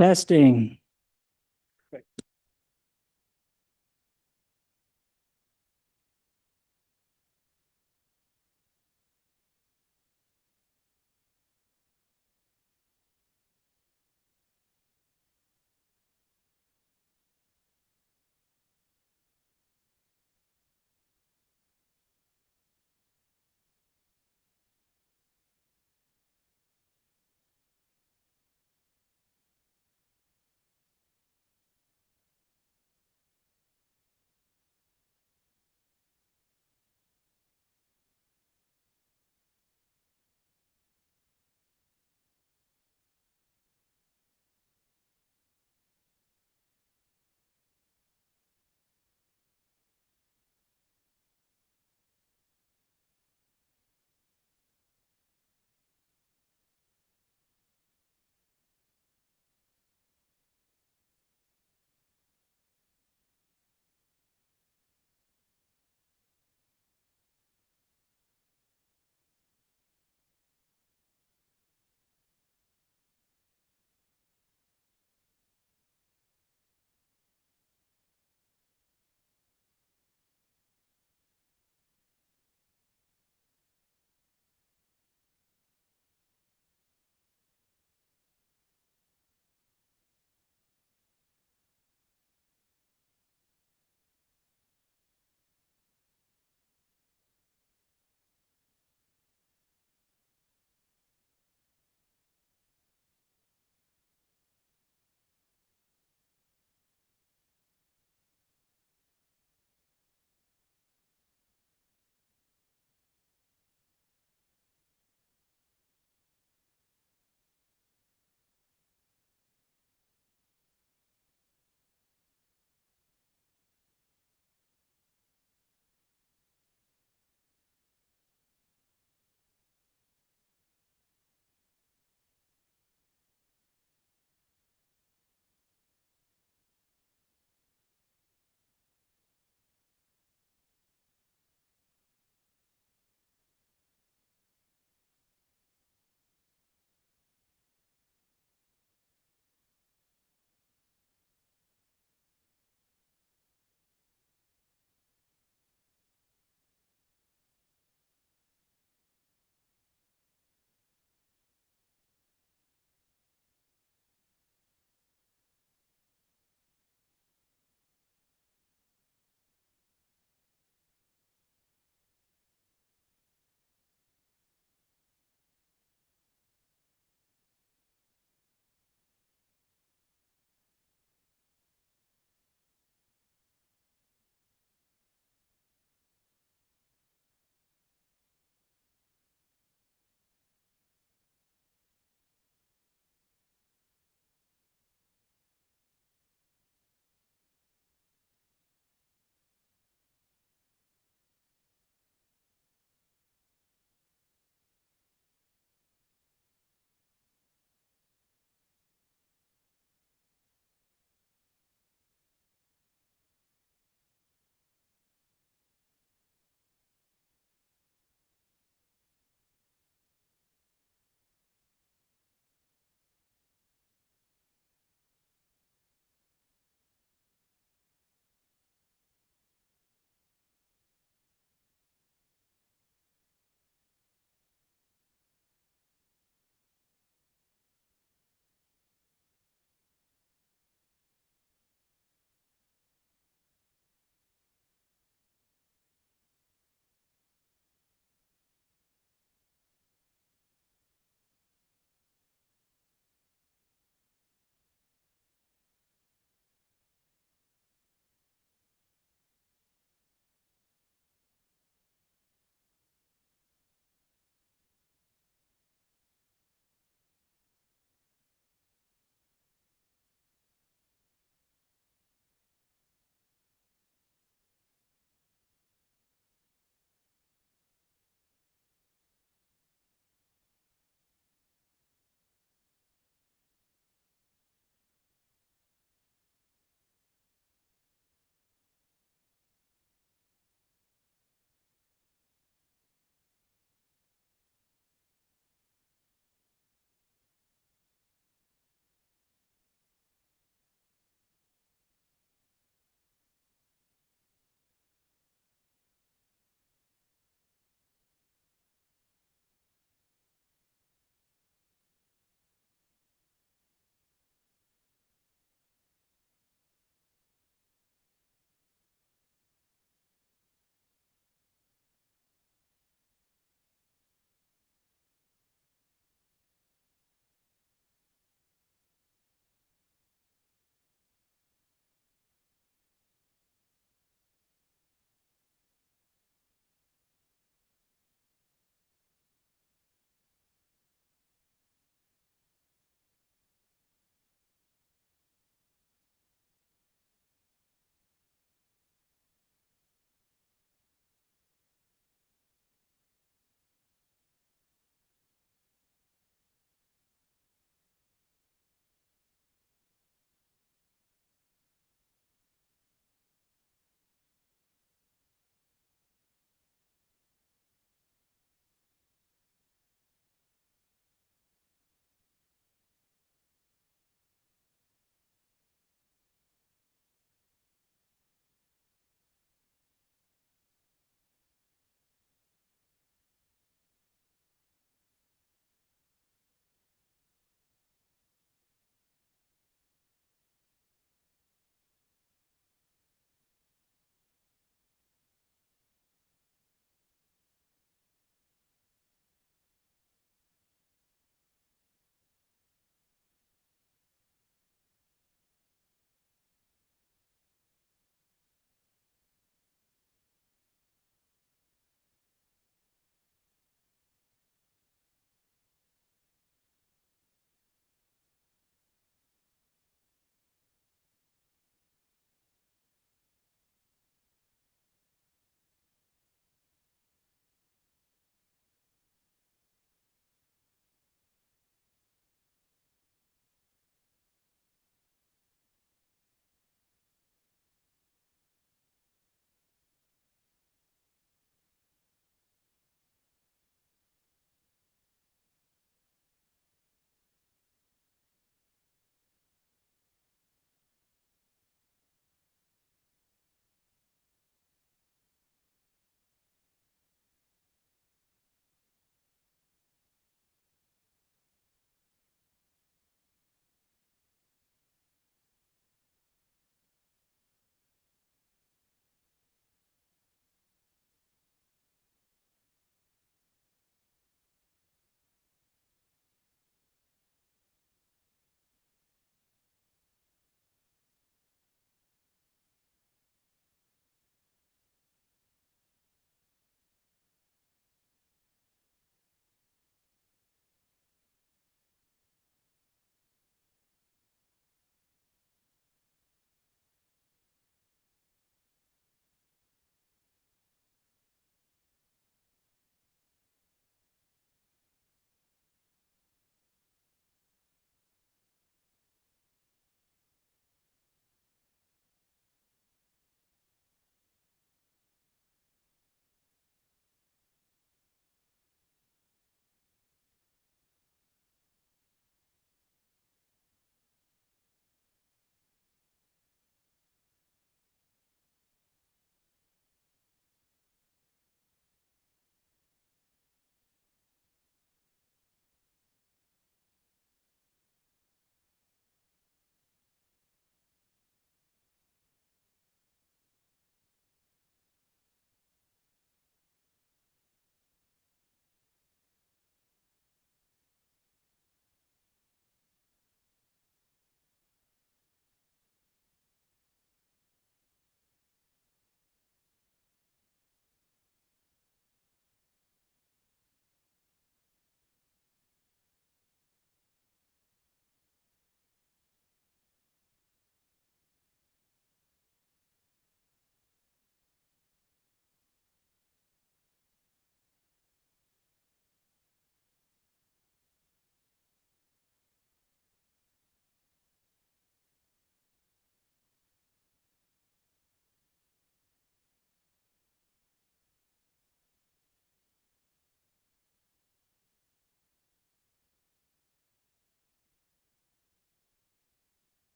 Testing.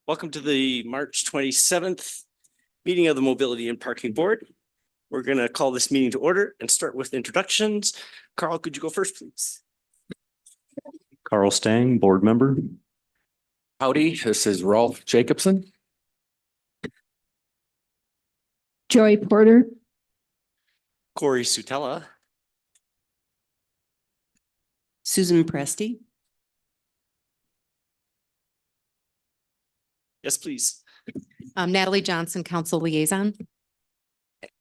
Welcome to the March 27th meeting of the Mobility and Parking Board. We're going to call this meeting to order and start with introductions. Carl, could you go first, please? Carl Stang, board member. Howdy, this is Rolf Jacobson. Joy Porter. Corey Sutella. Susan Presti. Yes, please. Natalie Johnson, council liaison.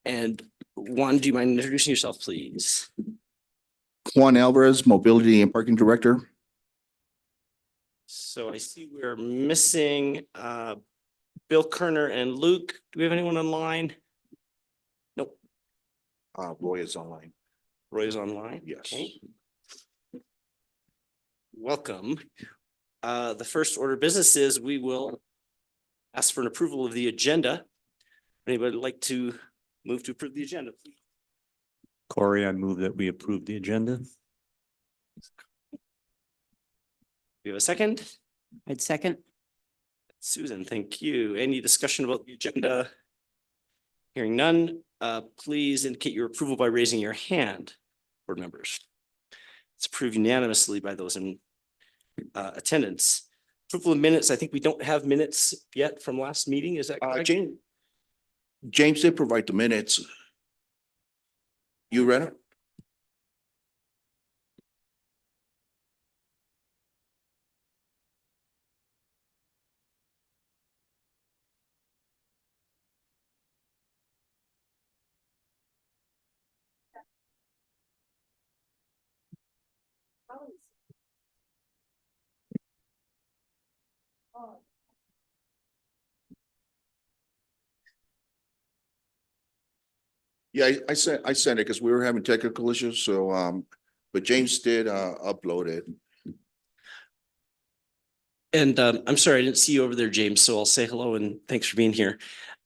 And Juan, do you mind introducing yourself, please? Juan Alvarez, Mobility and Parking Director. So I see we're missing Bill Kerner and Luke. Do we have anyone online? Nope. Roy is online. Roy is online. Yes. Okay. Welcome. The first order of business is we will ask for an approval of the agenda. Anybody like to move to approve the agenda? Please? Corey, I move that we approve the agenda. We have a second. I'd second. Susan, thank you. Any discussion about the agenda? Hearing none, please indicate your approval by raising your hand, board members. It's approved unanimously by those in attendance. Approval of minutes. I think we don't have minutes yet from last meeting. Is that correct? James did provide the minutes. You read it? Yeah, I sent it because we were having technical issues, so but James did upload it. And I'm sorry, I didn't see you over there, James, so I'll say hello and thanks for being here.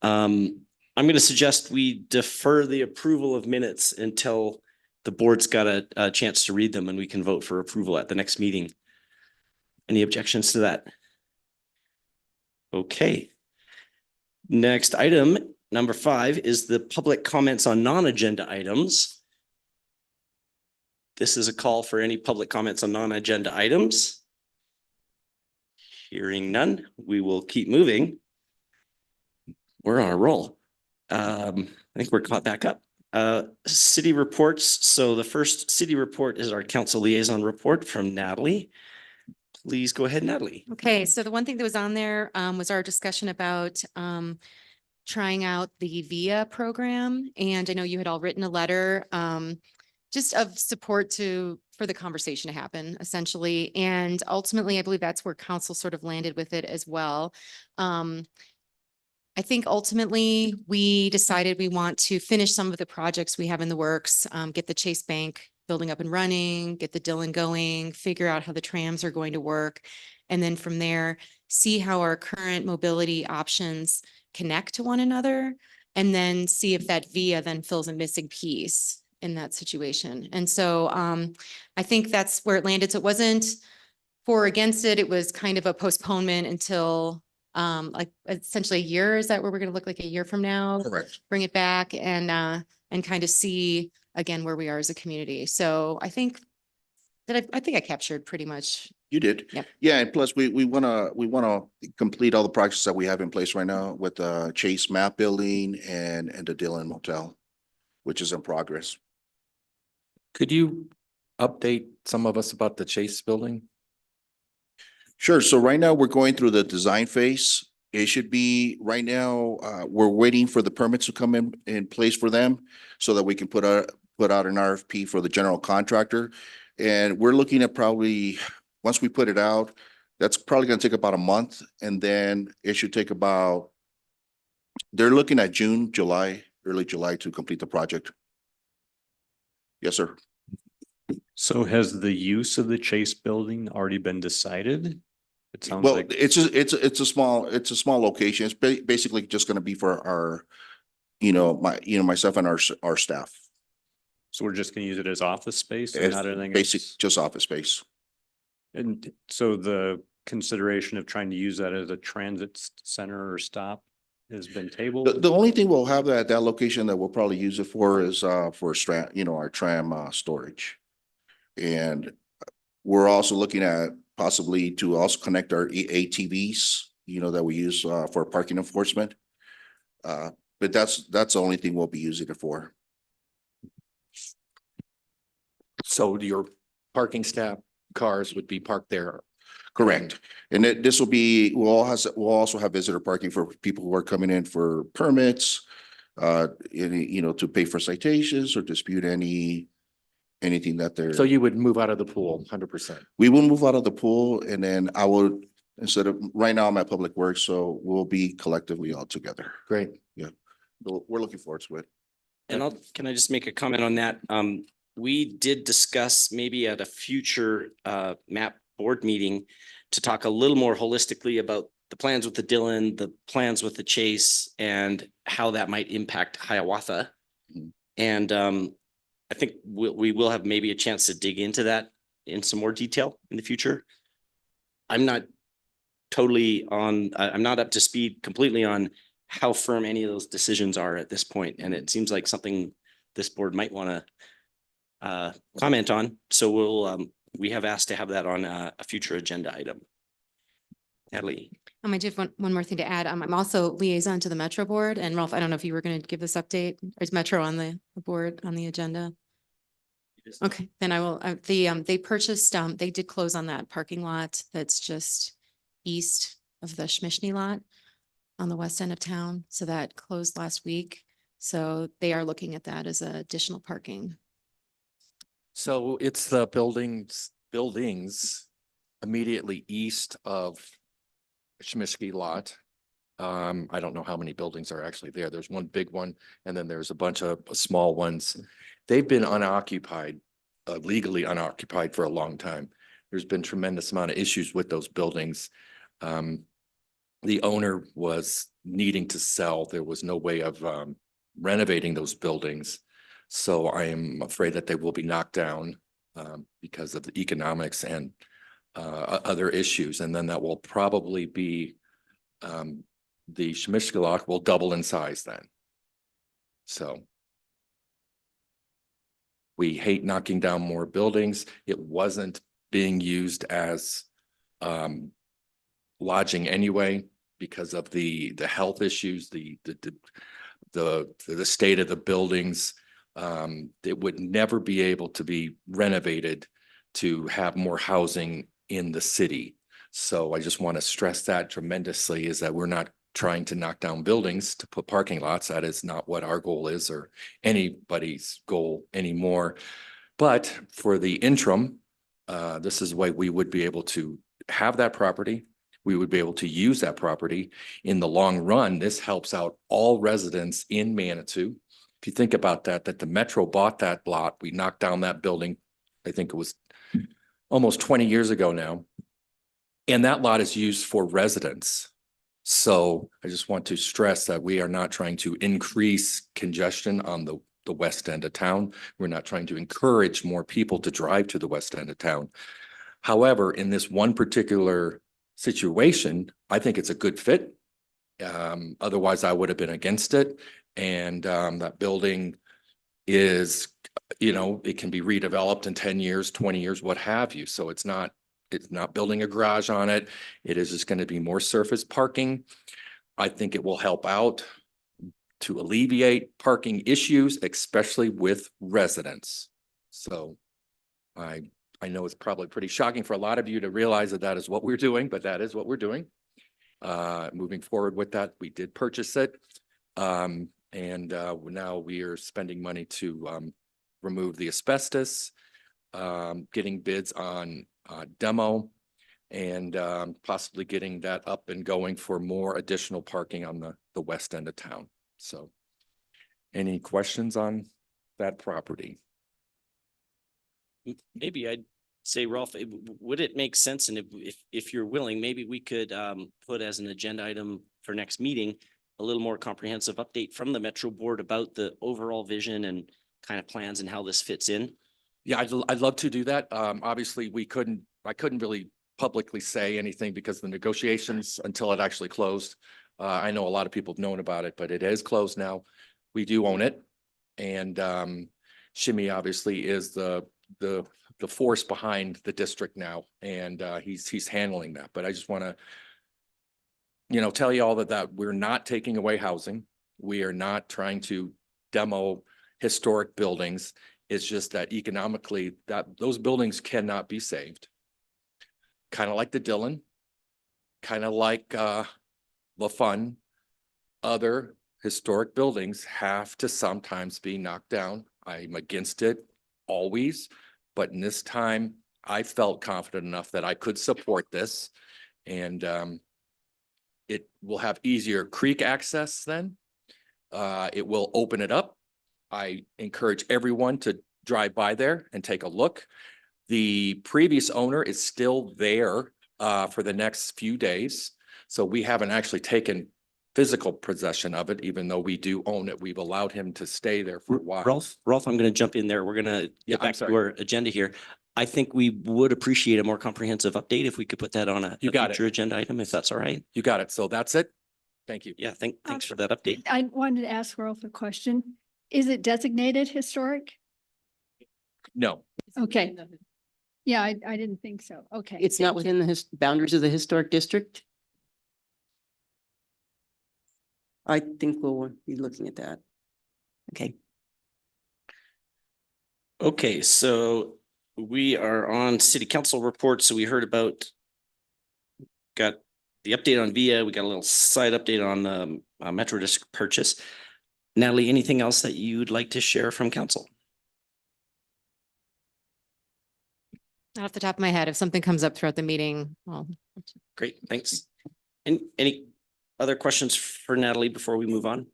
I'm going to suggest we defer the approval of minutes until the board's got a chance to read them and we can vote for approval at the next meeting. Any objections to that? Okay. Next item, number 5, is the public comments on non-agenda items. This is a call for any public comments on non-agenda items. Hearing none, we will keep moving. We're on a roll. I think we're caught back up. City reports. So the first city report is our council liaison report from Natalie. Please go ahead, Natalie. Okay, so the one thing that was on there was our discussion about trying out the VIA program. And I know you had all written a letter just of support for the conversation to happen, essentially. And ultimately, I believe that's where council sort of landed with it as well. I think ultimately we decided we want to finish some of the projects we have in the works, get the Chase Bank building up and running, get the Dillon going, figure out how the trams are going to work. And then from there, see how our current mobility options connect to one another, and then see if that VIA then fills a missing piece in that situation. And so I think that's where it landed. So it wasn't for or against it. It was kind of a postponement until like essentially a year. Is that where we're going to look like a year from now? Correct. Bring it back and kind of see again where we are as a community. So I think that I think I captured pretty much. You did. Yep. Yeah, and plus we wanna complete all the projects that we have in place right now with the Chase Map Building and the Dillon Motel, which is in progress. Could you update some of us about the Chase building? Sure. So right now we're going through the design phase. It should be right now, we're waiting for the permits to come in place for them so that we can put out an RFP for the general contractor. And we're looking at probably, once we put it out, that's probably going to take about a month. And then it should take about, they're looking at June, July, early July to complete the project. Yes, sir. So has the use of the Chase building already been decided? It sounds Well, like, it's a small location. It's basically just going to be for our, myself and our staff. so we're just gonna use it as office space and It's not anything basic, else? just office space. And so the consideration of trying to use that as a transit center or stop has been The, tabled? the only thing we'll have at that location that we'll probably use it for is, for our tram, storage. And we're also looking at possibly to also connect our ATVs, that we use, for parking enforcement. But that's the only thing we'll be using it for. So your parking staff cars would be parked there. Correct. And this will be, we'll also have visitor parking for people who are coming in for permits, to pay for citations or dispute anything that they're. So you would move out of the pool 100%. We will move out of the pool and then I will, instead of, right now I'm at Public Works, so we'll be collectively all together. Great. We're looking forward to it. And can I just make a comment on that? We did discuss maybe at a future MAP board meeting to talk a little more holistically about the plans with the Dillon, the plans with the Chase, and how that might impact Hiawatha. Mhm. And I think we will have maybe a chance to dig into that in some more detail in the future. I'm not I'm not up to speed completely on how firm any of those decisions are at this point, and it seems like something this board might want to comment on. So we have asked to have that on a future agenda item. Natalie. I do have one more thing to add. I'm also liaison to the Metro Board, and Ralph, I don't know if you were going to give this update. Or is Metro on the board on the agenda? Okay, then I will, they purchased, they did close on that parking lot that's just east of the Schmishny lot on the west end of town. So that closed last week. So they are looking at that as additional parking. So it's the buildings immediately east of Schmiske lot. I don't know how many buildings are actually there. There's one big one and then there's a bunch of small ones. They've been unoccupied, legally unoccupied for a long time. There's been tremendous amount of issues with those buildings. The owner was needing to sell. There was no way of renovating those buildings. So I am afraid that they will be knocked down because of the economics and other issues. And then that will probably be the Schmiske lot will double in size then. So we hate knocking down more buildings. It wasn't being used as lodging anyway because of the health issues, the state of the buildings. It would never be able to be renovated to have more housing in the city. So I just want to stress that tremendously is that we're not trying to knock down buildings to put parking lots. That is not what our goal is or anybody's goal anymore. But for the interim, this is why we would be able to have that property. We would be able to use that property. In the long run, this helps out all residents in Manitou. If you think about that the Metro bought that lot, we knocked down that building. I think it was almost 20 years ago now. And that lot is used for residents. So I just want to stress that we are not trying to increase congestion on the west end of town. We're not trying to encourage more people to drive to the west end of town. However, in this one particular situation, I think it's a good fit. Otherwise, I would have been against it. And that building is, it can be redeveloped in 10 years, 20 years, what have you. So it's not building a garage on it. It is just going to be more surface parking. I think it will help out to alleviate parking issues, especially with residents. So I know it's probably pretty shocking for a lot of you to realize that that is what we're doing, but that is what we're doing. Moving forward with that, we did purchase it. And now we are spending money to remove the asbestos, getting bids on demo and possibly getting that up and going for more additional parking on the west end of town. So any questions on that property? Maybe I'd say, Ralph, would it make sense? And if you're willing, maybe we could put as an agenda item for next meeting, a little more comprehensive update from the Metro Board about the overall vision and kind of plans and how this fits in. Yeah, I'd love to do that. Obviously I couldn't really publicly say anything because the negotiations until it actually closed. I know a lot of people have known about it, but it is closed now. We do own it. And Shimmy obviously is the force behind the district now, and he's handling that. But I just want to, tell you all that we're not taking away housing. We are not trying to demo historic buildings. It's just that economically those buildings cannot be saved. Kind of like the Dillon, kind of like La Fun. Other historic buildings have to sometimes be knocked down. I'm against it always, but in this time, I felt confident enough that I could support this. And it will have easier creek access then. It will open it up. I encourage everyone to drive by there and take a look. The previous owner is still there for the next few days. So we haven't actually taken physical possession of it, even though we do own it. We've allowed him to stay there for a while. Ralph, I'm going to jump in there. We're going to Yeah, get I'm back to sorry. our agenda here. I think we would appreciate a more comprehensive update if we could put that on a You got it. future agenda item, if that's all right. You got it. So that's it. Thank you. Yeah, thanks for that update. I wanted to ask Ralph a question. Is it designated historic? No, Okay. Yeah, I didn't think so. Okay. It's not within the boundaries of the historic district? I think we'll be looking at that. Okay. Okay, so we are on city council reports. So we heard about, got the update on VIA. We got a little side update on the Metro District purchase. Natalie, anything else that you'd like to share from council? Not off the top of my head, if something comes up throughout the meeting, well, Great, thanks. And any other questions for Natalie before we move on?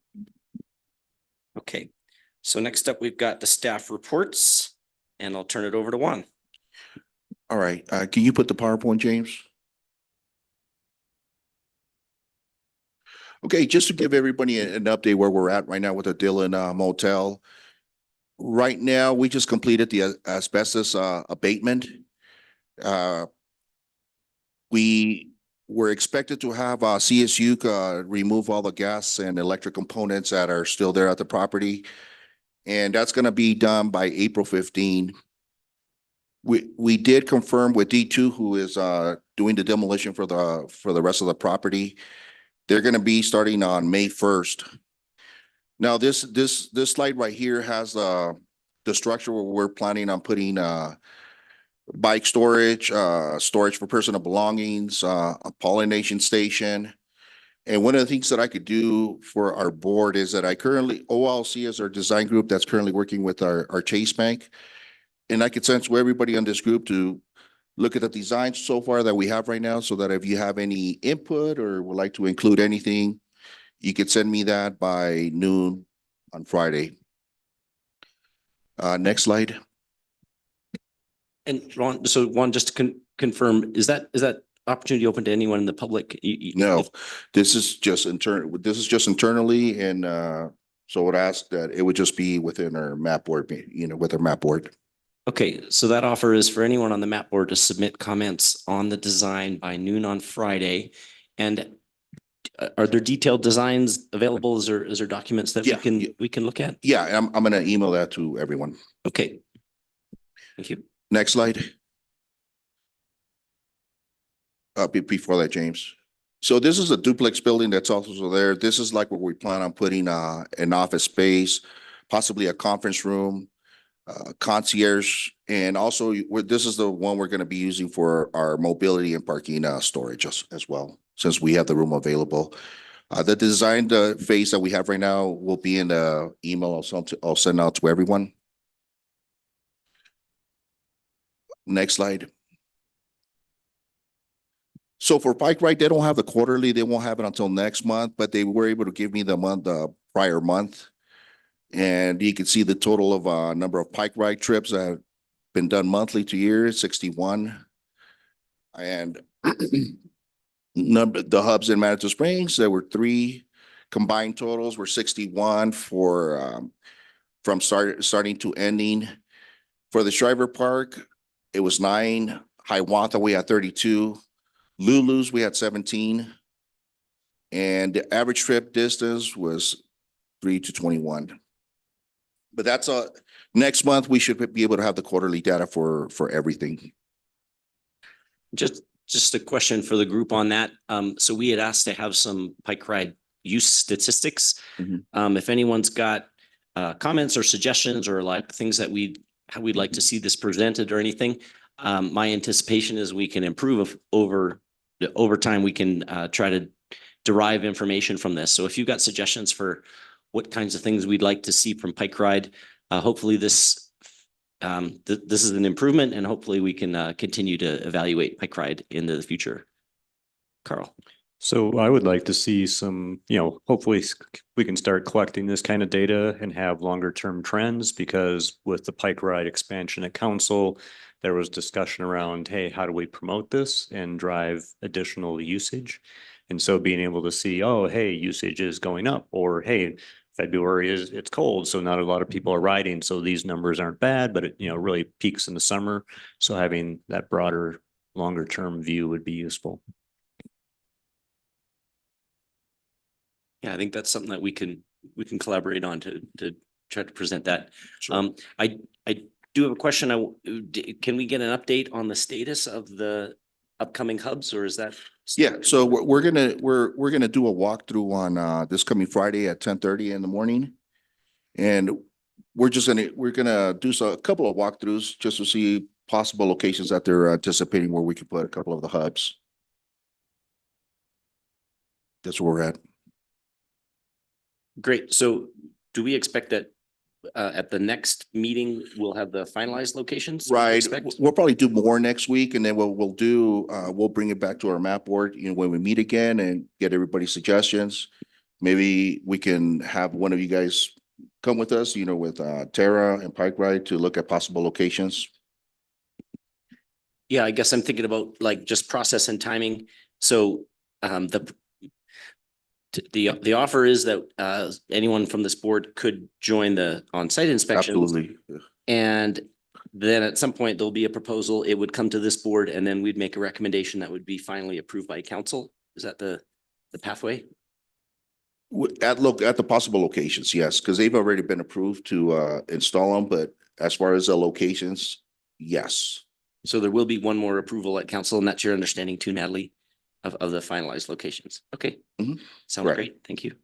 Okay, so next up, we've got the staff reports, and I'll turn it over to Juan. All right, can you put the PowerPoint, James? Okay, just to give everybody an update where we're at right now with the Dillon Motel. Right now, we just completed the asbestos abatement. We were expected to have CSU remove all the gas and electric components that are still there at the property. And that's gonna be done by April 15. We did confirm with D2, who is doing the demolition for the rest of the property. They're gonna be starting on May 1st. Now, this slide right here has the structure where we're planning on putting bike storage, storage for personal belongings, a pollination station. And one of the things that I could do for our board is that OLC is our design group that's currently working with our Chase Bank. And I could send to everybody on this group to look at the designs so far that we have right now, so that if you have any input or would like to include anything, you could send me that by noon on Friday. Next slide. And Ron, so Juan, just to confirm, is that opportunity open to anyone in the public? No, this is just internally, and so I would ask that it would just be within our map board, with our map board. Okay, so that offer is for anyone on the map board to submit comments on the design by noon on Friday. And are there detailed designs available? Is there documents that Yeah. we can look at? Yeah, I'm gonna email that to everyone. Okay. Thank you. Next slide. Before that, James. So this is a duplex building that's also there. This is like where we plan on putting an office space, possibly a conference room, concierge, and also this is the one we're going to be using for our mobility and parking storage as well, since we have the room available. The design phase that we have right now will be in the email I'll send out to everyone. Next slide. So for Bike Ride, they don't have the quarterly, they won't have it until next month, but they were able to give me the prior month. And you can see the total of number of Bike Ride trips that have been done monthly to year, 61. And the hubs in Manitou Springs, there were 3 combined totals were 61 for starting to ending. For the Shriver Park, it was 9. Hiawatha, we had 32. Lulu's, we had 17. And the average trip distance was 3 to 21. But that's next month, we should be able to have the quarterly data for everything. Just a question for the group on that. So we had asked to have some bike ride use statistics. Mhm. If anyone's got comments or suggestions or like things that how we'd like to see this presented or anything, my anticipation is we can improve over time. We can try to derive information from this. So if you've got suggestions for what kinds of things we'd like to see from Pike Ride, hopefully this is an improvement, and hopefully we can continue to evaluate Pike Ride into the future. Carl. So I would like to see some, hopefully we can start collecting this kind of data and have longer term trends, because with the Pike Ride expansion at council, there was discussion around, hey, how do we promote this and drive additional usage? And so being able to see, oh, hey, usage is going up, or hey, February it's cold, so not a lot of people are riding. So these numbers aren't bad, but it, really peaks in the summer. So having that broader, longer term view would be useful. Yeah, I think that's something that we can collaborate on to try to present that. Sure. I do have a question. Can we get an update on the status of the upcoming hubs, or is that? Yeah, so we're gonna do a walkthrough on this coming Friday at 10:30 in the morning. And we're gonna do a couple of walkthroughs just to see possible locations that they're anticipating where we could put a couple of the hubs. That's where we're at. Great. So do we expect that at the next meeting, we'll have the finalized locations? we Right, expect? we'll probably do more next week, and then we'll bring it back to our map board, when we meet again and get everybody's suggestions. Maybe we can have one of you guys come with us, with Tara and Pike Ride to look at possible locations. Yeah, I guess I'm thinking about like just process and timing. So the offer is that anyone from this board could join the on-site inspection. Absolutely. And then at some point, there'll be a proposal. It would come to this board, and then we'd make a recommendation that would be finally approved by council. Is that the pathway? Look at the possible locations, yes, because they've already been approved to install them, but as far as the locations, yes. So there will be one more approval at council, and that's your understanding too, Natalie, of the finalized locations. Okay. Mhm. Sounds Right. great. Thank you.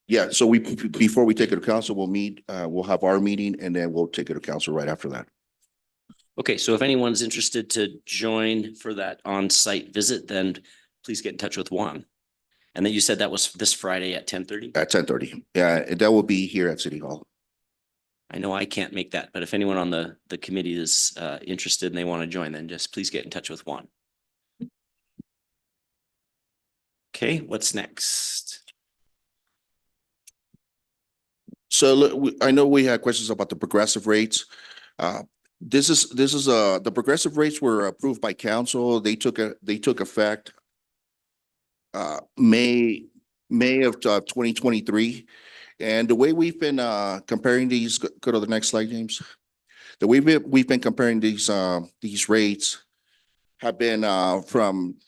Yeah, so before we take it to council, we'll meet, we'll have our meeting, and then we'll take it to council right after that. Okay, so if anyone's interested to join for that on-site visit, then please get in touch with Juan. And then you said that was this Friday at 10:30? At 10:30. Yeah, and that will be here at City Hall. I know I can't make that, but if anyone on the committee is interested and they want to join, then just please get in touch with Juan. Okay, what's next? So look, I know we had questions about the progressive rates. This is the progressive rates were approved by council. They took effect May of 2023. And the way we've been comparing these, go to the next slide, James. The way we've been comparing these rates have been from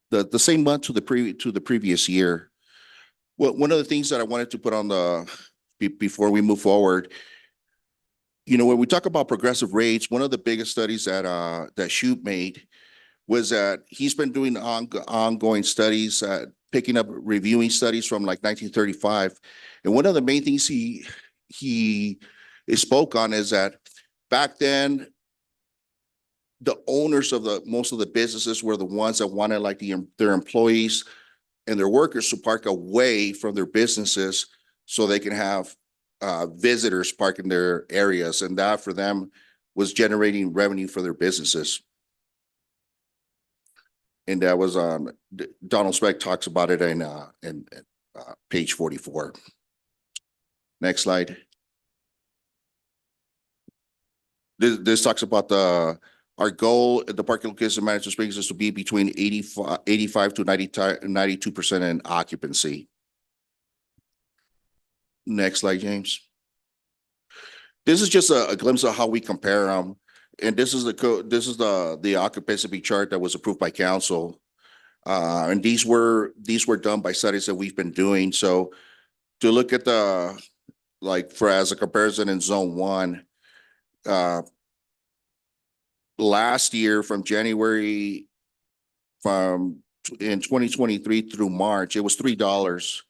the same month to the previous year. Well, one of the things that I wanted to put on before we move forward, when we talk about progressive rates, one of the biggest studies that Shoup made was that he's been doing ongoing studies, reviewing studies from like 1935. And one of the main things he spoke on is that back then, the owners of most of the businesses were the ones that wanted like their employees and their workers to park away from their businesses so they can have visitors park in their areas. And that for them was generating revenue for their businesses. And that was Donald Speck talks about it in page 44. Next slide. This talks about our goal at the parking location management space is to be between 85 to 92% in occupancy. Next slide, James. This is just a glimpse of how we compare them. and this is the code, this is the occupancy chart that was approved by council. And these were done by studies that we've been doing. So to look at like for as a comparison in zone one, last year from January in 2023 through March, it was $3.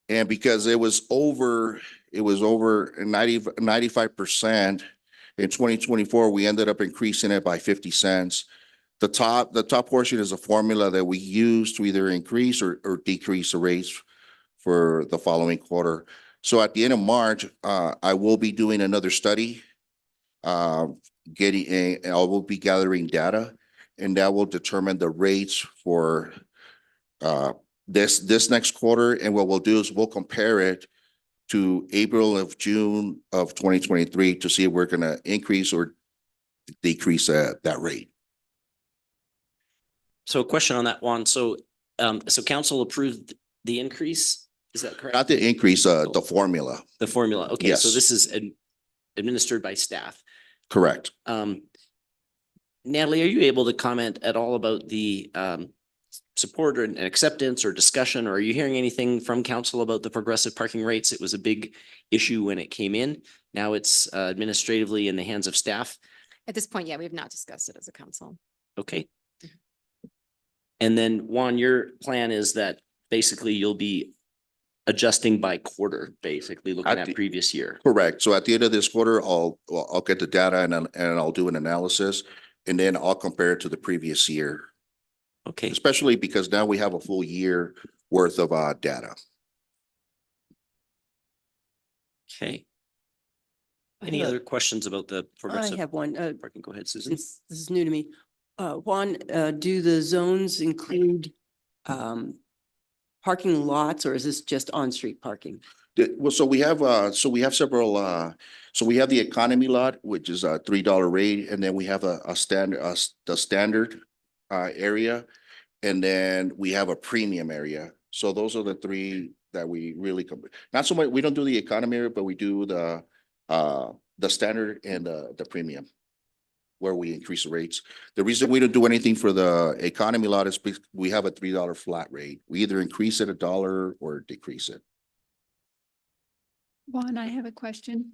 And because it was over 95% in 2024, we ended up increasing it by 50 cents. The top portion is a formula that we use to either increase or decrease the rates for the following quarter. So at the end of March, I will be doing another study. I will be gathering data, and that will determine the rates for this next quarter. And what we'll do is we'll compare it to April of June of 2023 to see if we're going to increase or decrease that rate. So a question on that one. So council approved the increase, is that correct? Not the increase, the formula. The formula. Okay, so Yes. this is administered by staff. Correct. Natalie, are you able to comment at all about the support and acceptance or discussion, or are you hearing anything from council about the progressive parking rates? It was a big issue when it came in. Now it's administratively in the hands of staff. At this point, yeah, we have not discussed it as a council. Okay. And then Juan, your plan is that basically you'll be adjusting by quarter, basically looking at previous year. Correct. So at the end of this quarter, I'll get the data and I'll do an analysis, and then I'll compare it to the previous year. Okay, Especially because now we have a full year worth of data. okay. Any other questions about the I progressive have one, parking? Go ahead, Susan. since this is new to me. Juan, do the zones include parking lots, or is this just on-street parking? Well, so we have several, so we have the economy lot, which is a $3 rate, and then we have the standard area, and then we have a premium area. So those are the three that we really, not so much, we don't do the economy area, but we do the standard and the premium, where we increase the rates. The reason we don't do anything for the economy lot is because we have a $3 flat rate. We either increase it $1 or decrease it. Juan, I have a question.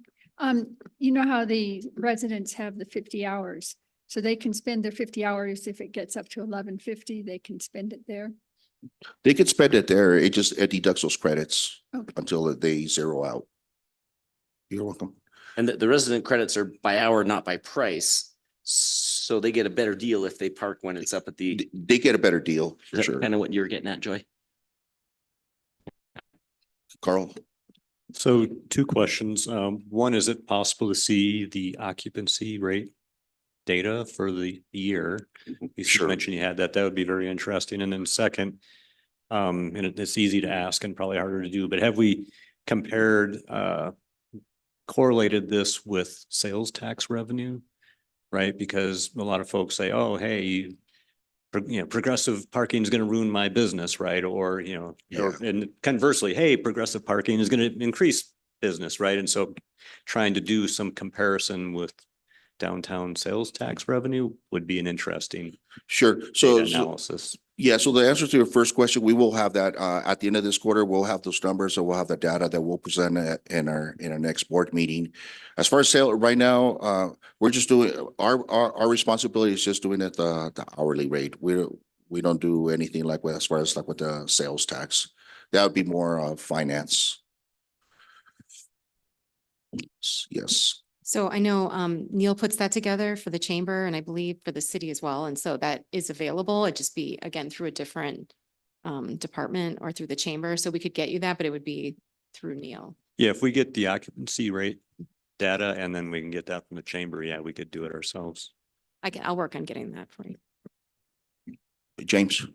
You know how the residents have the 50 hours, so they can spend their 50 hours. If it gets up to 1150, they can spend it there. They could spend it there. It deducts those credits Okay. until they zero out. You're welcome. And the resident credits are by hour, not by price. So they get a better deal if they park when it's up at the, They get a better deal, for sure. kind of what you're getting at, Joy. Carl? So two questions. One, is it possible to see the occupancy rate data for the year? You Sure. mentioned you had that. That would be very interesting. And then second, and it's easy to ask and probably harder to do, but have we compared, correlated this with sales tax revenue? Right? Because a lot of folks say, oh, hey, progressive parking is going to ruin my business, right? Or, and conversely, hey, progressive parking is going to increase business, right? And so trying to do some comparison with downtown sales tax revenue would be an interesting Sure. So, analysis. yeah, so the answer to your first question, we will have that at the end of this quarter. We'll have those numbers, so we'll have the data that we'll present in our next board meeting. As far as sale, right now, we're just doing our responsibility is just doing it the hourly rate. We don't do anything like with, as far as like with the sales tax. That would be more finance. Yes. So I know Neil puts that together for the chamber and I believe for the city as well. And so that is available. It'd just be, again, through a different department or through the chamber. So we could get you that, but it would be through Neil. Yeah, if we get the occupancy rate data and then we can get that from the chamber, yeah, we could do it ourselves. I'll work on getting that for you. James?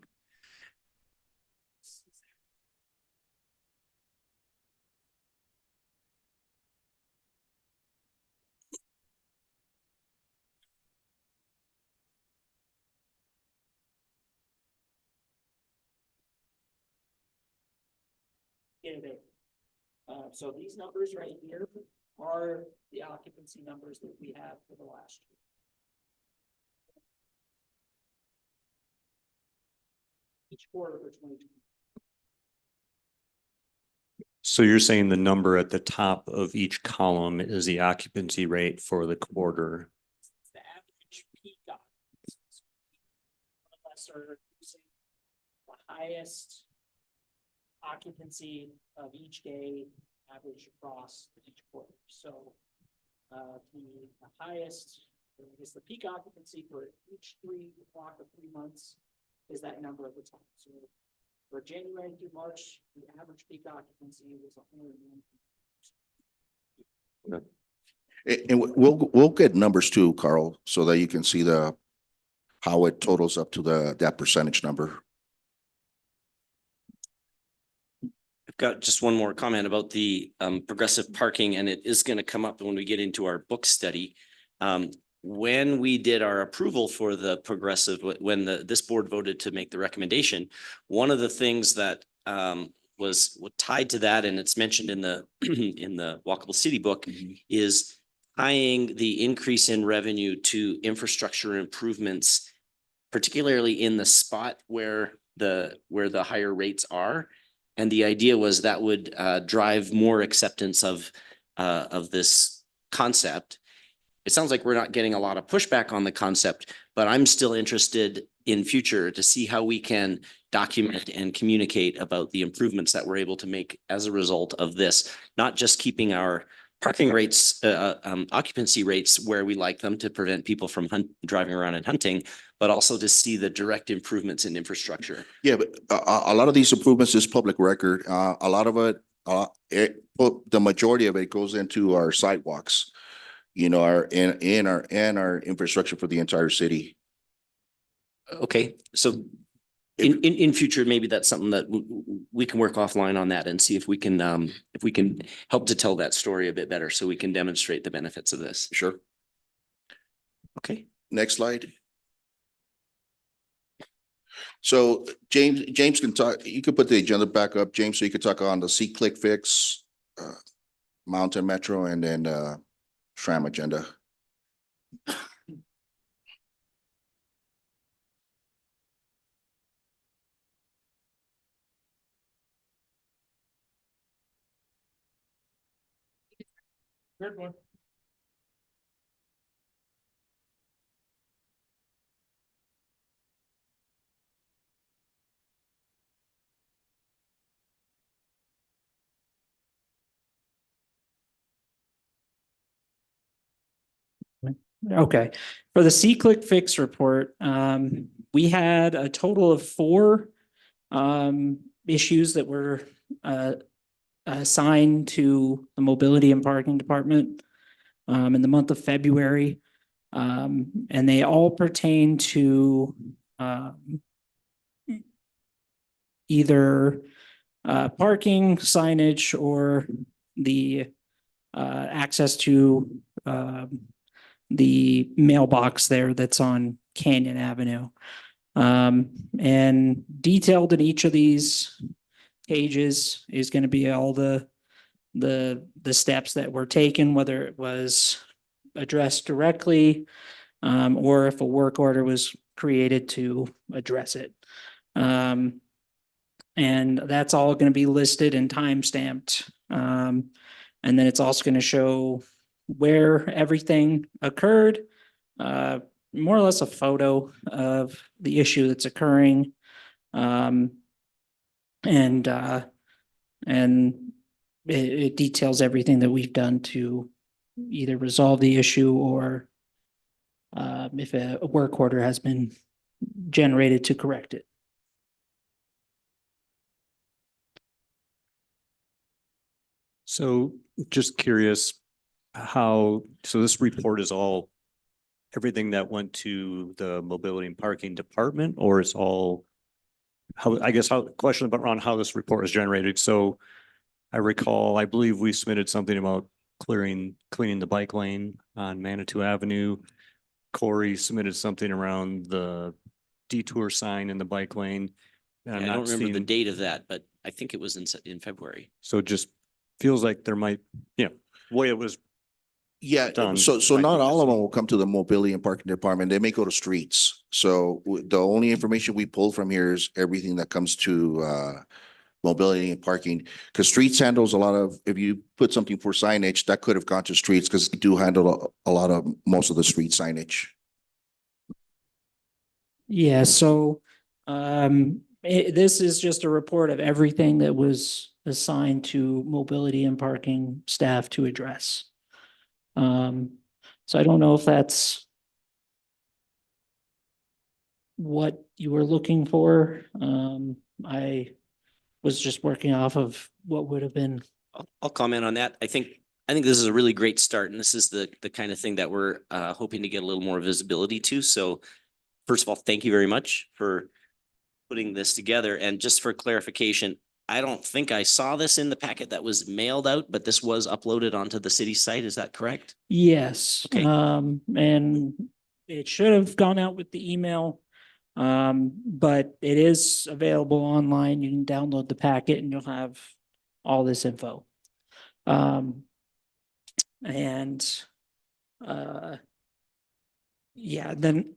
So these numbers right here are the occupancy numbers that we have for the last year. Each quarter for 2020. So you're saying the number at the top of each column is the occupancy rate for the quarter? The average peak occupancy. One of us are using the highest occupancy of each day average across each quarter. So the highest, I guess the peak occupancy for each block of 3 months is that number at the top. So for January through March, the average peak occupancy was 101. And we'll get numbers too, Carl, so that you can see how it totals up to that percentage number. I've got just one more comment about the progressive parking, and it is going to come up when we get into our book study. When we did our approval for the progressive, when this board voted to make the recommendation, one of the things that was tied to that, and it's mentioned in the in the Walkable City book, is tying the increase in revenue to infrastructure improvements, particularly in the spot where the higher rates are. And the idea was that would drive more acceptance of this concept. It sounds like we're not getting a lot of pushback on the concept, but I'm still interested in future to see how we can document and communicate about the improvements that we're able to make as a result of this, not just keeping our parking rates, occupancy rates where we like them to prevent people from driving around and hunting, but also to see the direct improvements in infrastructure. Yeah, but a lot of these improvements is public record. A lot of it, the majority of it goes into our sidewalks, you know, our infrastructure for the entire city. Okay, so in future, maybe that's something that we can work offline on that and see if we can help to tell that story a bit better, so we can demonstrate the benefits of this. Sure. Okay. Next slide. So James can talk, you could put the agenda back up, James, so you could talk on the C-Click fix, Mountain Metro, and then SRAM agenda. Third one. Okay, for the C-Click Fix report, we had a total of 4 issues that were assigned to the Mobility and Parking Department in the month of February. And they all pertain to either parking signage or the access to the mailbox there that's on Canyon Avenue. And detailed in each of these pages is going to be all the steps that were taken, whether it was addressed directly or if a work order was created to address it. And that's all going to be listed and time-stamped. And then it's also going to show where everything occurred, more or less a photo of the issue that's occurring. And it details everything that we've done to either resolve the issue or if a work order has been generated to correct it. So just curious so this report is all everything that went to the Mobility and Parking Department, or it's all question around how this report was generated. So I recall, I believe we submitted something about cleaning the bike lane on Manitou Avenue. Corey submitted something around the detour sign in the bike lane. And I'm I not don't remember the seeing, date of that, but I think it was in February. so it just feels like there might, way it was Yeah, done so not all of practically. them will come to the mobility and parking department. They may go to streets. So the only information we pull from here is everything that comes to mobility and parking. Because streets handles a lot of, if you put something for signage, that could have gone to streets because they do handle a lot of, most of the street signage. Yeah, so this is just a report of everything that was assigned to mobility and parking staff to address. So I don't know if that's what you were looking for. I was just working off of what would have been. I'll comment on that. I think this is a really great start, and this is the kind of thing that we're hoping to get a little more visibility to. So first of all, thank you very much for putting this together. And just for clarification, I don't think I saw this in the packet that was mailed out, but this was uploaded onto the city site. Is that correct? Yes, Okay. and it should have gone out with the email. But it is available online. You can download the packet and you'll have all this info. And yeah, then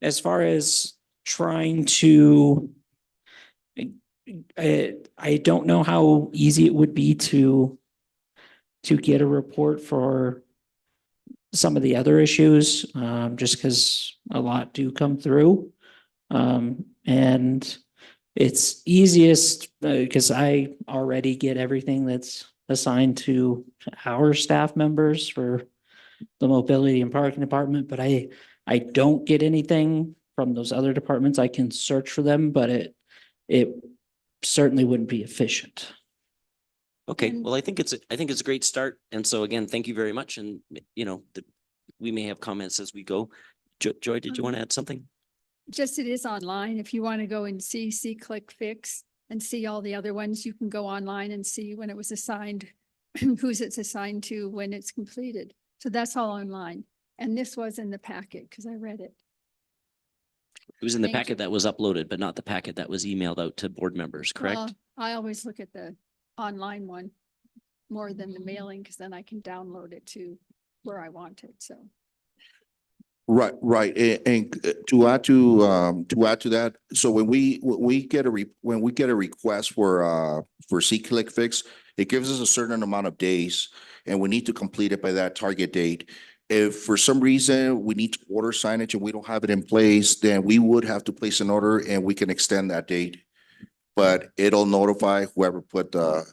as far as trying to I don't know how easy it would be to get a report for some of the other issues, just because a lot do come through. And it's easiest because I already get everything that's assigned to our staff members for the mobility and parking department, but I don't get anything from those other departments. I can search for them, but it certainly wouldn't be efficient. Okay, And- well, I think it's a great start. And so again, thank you very much. And we may have comments as we go. Joy, did you want to add something? Just it is online. If you want to go and see Click Fix and see all the other ones, you can go online and see when it was assigned, who's it's assigned to, when it's completed. So that's all online. And this was in the packet because I read it. It was in the Thank you. packet that was uploaded, but not the packet that was emailed out to board members, correct? Well, I always look at the online one more than the mailing because then I can download it to where I want it. So. Right, right. And to add to that, so when we get a request for C-Click Fix, it gives us a certain amount of days and we need to complete it by that target date. If for some reason we need to order signage and we don't have it in place, then we would have to place an order and we can extend that date. But it'll notify whoever put the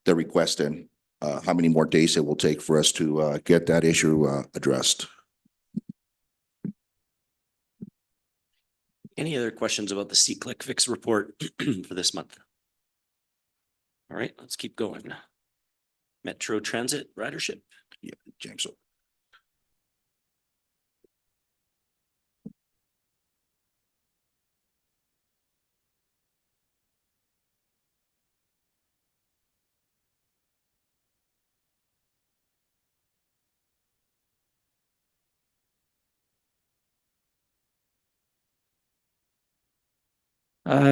request in, how many more days it will take for us to get that issue addressed. Any other questions about the C-Click Fix report for this month? All right, let's keep going. Metro Transit ridership. Yeah, James.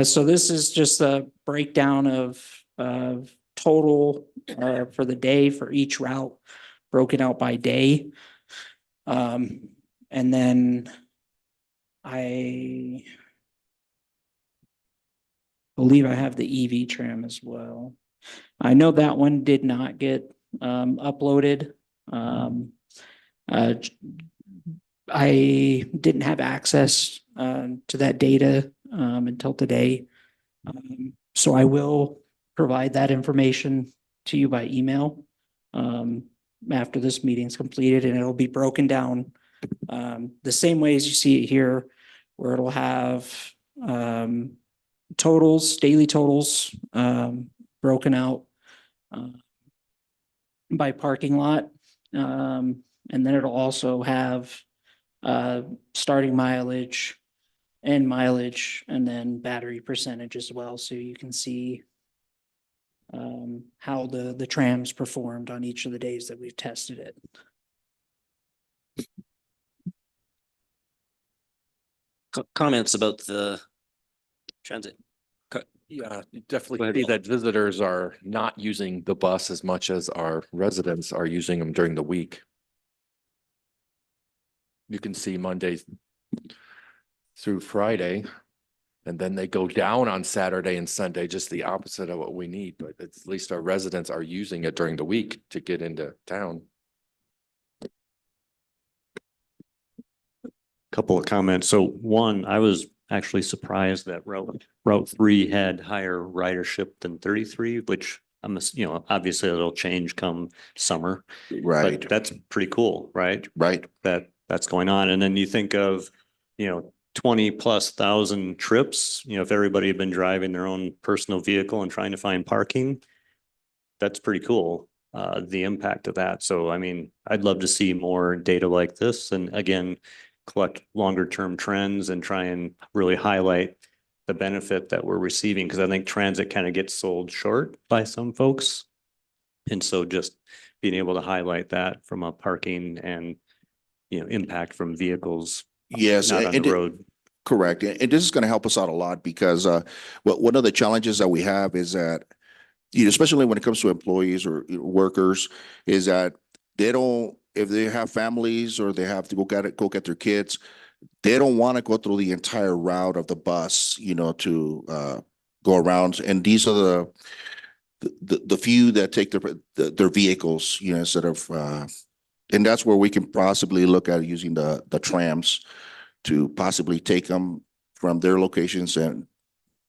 So this is just a breakdown of total for the day for each route, broken out by day. And then I believe I have the EV tram as well. I know that one did not get uploaded. I didn't have access to that data until today. So I will provide that information to you by email after this meeting's completed, and it'll be broken down the same way as you see it here, where it'll have totals, daily totals broken out by parking lot. And then it'll also have starting mileage, end mileage, and then battery percentage as well. So you can see how the trams performed on each of the days that we've tested it. Comments about the transit Yeah, you Go definitely ahead, see Ralph. that visitors are not using the bus as much as our residents are using them during the week. You can see Monday through Friday, and then they go down on Saturday and Sunday, just the opposite of what we need, but at least our residents are using it during the week to get into town. Couple of comments. So one, I was actually surprised that Route 3 had higher ridership than 33, which obviously it'll change come summer. Right, But that's pretty cool, right? right. That's going on. And then you think of, 20,000+ trips, if everybody had been driving their own personal vehicle and trying to find parking, that's pretty cool, the impact of that. So, I mean, I'd love to see more data like this and again, collect longer term trends and try and really highlight the benefit that we're receiving. Because I think transit kind of gets sold short by some folks. And so just being able to highlight that from a parking and, impact from vehicles Yes, not on and the road. correct. And this is going to help us out a lot because one of the challenges that we have is that, especially when it comes to employees or workers, is that they don't, if they have families or they have to go get their kids, they don't want to go through the entire route of the bus, to go around. And these are the few that take their vehicles, instead of and that's where we can possibly look at using the trams to possibly take them from their locations and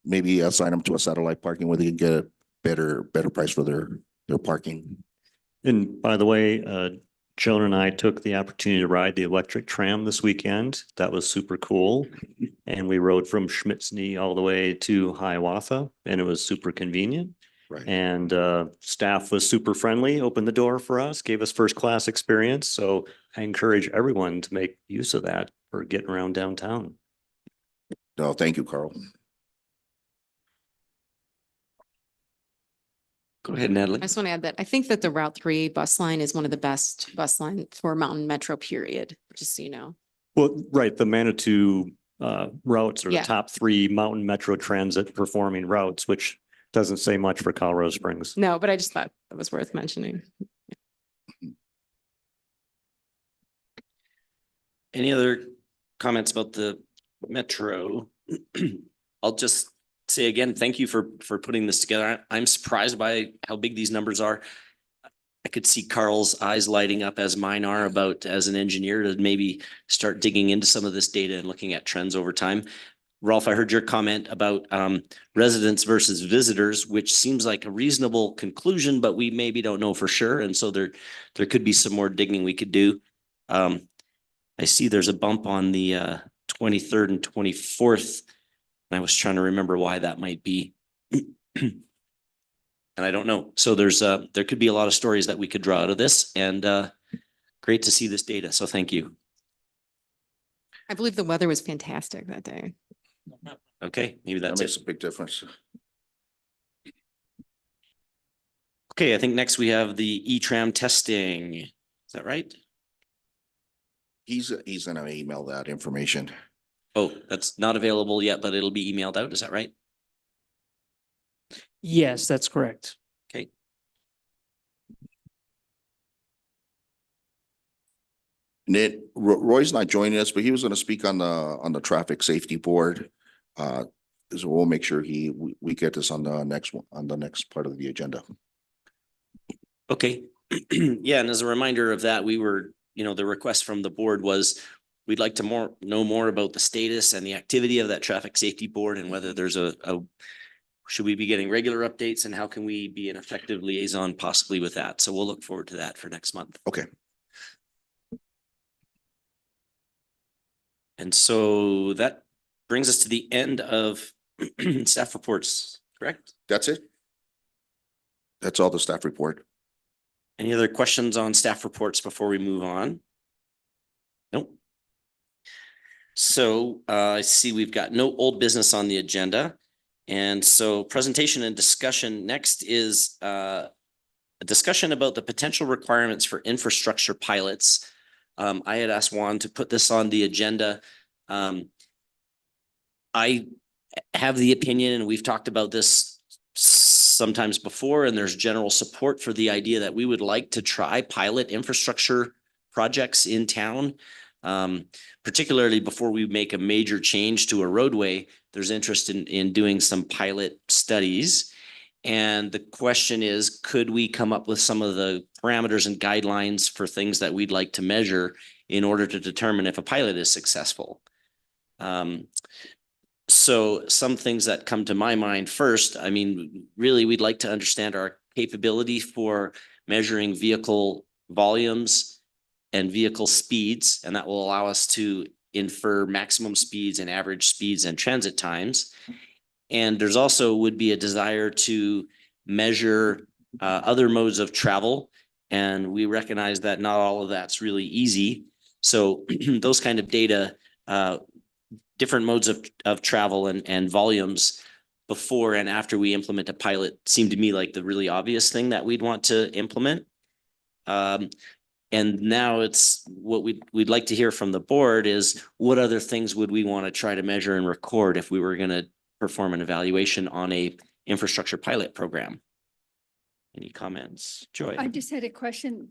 maybe assign them to a satellite parking where they can get a better price for their parking. And by the way, Joan and I took the opportunity to ride the electric tram this weekend. That was super cool. And we rode from Schmitzny all the way to Hiawatha, and it was super convenient. Right. And staff was super friendly, opened the door for us, gave us first class experience. So I encourage everyone to make use of that for getting around downtown. No, thank you, Carl. Go ahead, Natalie. I just want to add that I think that the Route 3 bus line is one of the best bus line for Mountain Metro, period, just so you know. Well, right, the Manitou routes are the Yeah. top 3 Mountain Metro Transit performing routes, which doesn't say much for Colorado Springs. No, but I just thought that was worth mentioning. Any other comments about the Metro? I'll just say again, thank you for putting this together. I'm surprised by how big these numbers are. I could see Carl's eyes lighting up as mine are about as an engineer to maybe start digging into some of this data and looking at trends over time. Rolf, I heard your comment about residents versus visitors, which seems like a reasonable conclusion, but we maybe don't know for sure. And so there could be some more digging we could do. I see there's a bump on the 23rd and 24th. And I was trying to remember why that might be. And I don't know. So there could be a lot of stories that we could draw out of this, and great to see this data. So thank you. I believe the weather was fantastic that day. Okay, maybe That that's makes it. a big difference. Okay, I think next we have the E-Tram testing. Is that right? He's gonna email that information. Oh, that's not available yet, but it'll be emailed out. Is that right? Yes, that's correct. Okay. Ned, Roy's not joining us, but he was gonna speak on the traffic safety board. So we'll make sure we get this on the next one, on the next part of the agenda. Okay. Yeah, and as a reminder of that, we were, the request from the board was we'd like to know more about the status and the activity of that traffic safety board and whether there's should we be getting regular updates and how can we be an effective liaison possibly with that? So we'll look forward to that for next month. Okay. And so that brings us to the end of staff reports, correct? That's it. That's all the staff report. Any other questions on staff reports before we move on? Nope. So I see we've got no old business on the agenda. And so presentation and discussion next is a discussion about the potential requirements for infrastructure pilots. I had asked Juan to put this on the agenda. I have the opinion, and we've talked about this sometimes before, and there's general support for the idea that we would like to try pilot infrastructure projects in town. Particularly before we make a major change to a roadway, there's interest in doing some pilot studies. And the question is, could we come up with some of the parameters and guidelines for things that we'd like to measure in order to determine if a pilot is successful? So some things that come to my mind first, I mean, really, we'd like to understand our capability for measuring vehicle volumes and vehicle speeds, and that will allow us to infer maximum speeds and average speeds and transit times. And there's also would be a desire to measure other modes of travel. And we recognize that not all of that's really easy. So those kind of data, different modes of travel and volumes before and after we implement a pilot seem to me like the really obvious thing that we'd want to implement. And now it's what we'd like to hear from the board is what other things would we want to try to measure and record if we were going to perform an evaluation on a infrastructure pilot program? Any comments? Joy? I just had a question.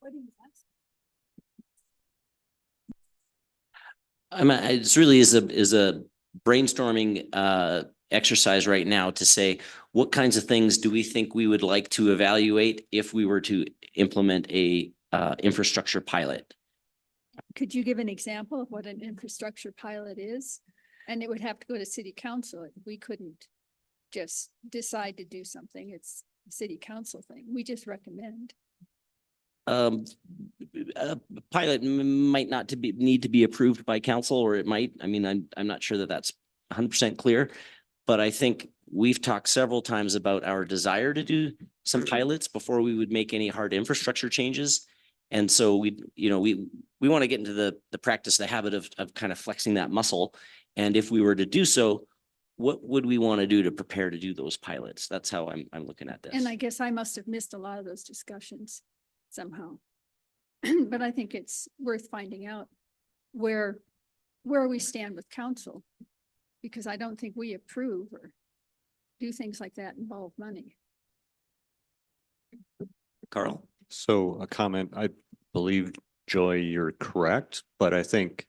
What do you ask? It's really is a brainstorming exercise right now to say what kinds of things do we think we would like to evaluate if we were to implement a infrastructure pilot? Could you give an example of what an infrastructure pilot is? And it would have to go to city council. We couldn't just decide to do something. It's a city council thing. We just recommend. A pilot might not need to be approved by council, or it might. I mean, I'm not sure that that's 100% clear, but I think we've talked several times about our desire to do some pilots before we would make any hard infrastructure changes. And so we want to get into the practice, the habit of kind of flexing that muscle. And if we were to do so, what would we want to do to prepare to do those pilots? That's how I'm looking at this. And I guess I must have missed a lot of those discussions somehow. But I think it's worth finding out where we stand with council. Because I don't think we approve or do things like that involve money. Carl? So a comment, I believe, Joy, you're correct, but I think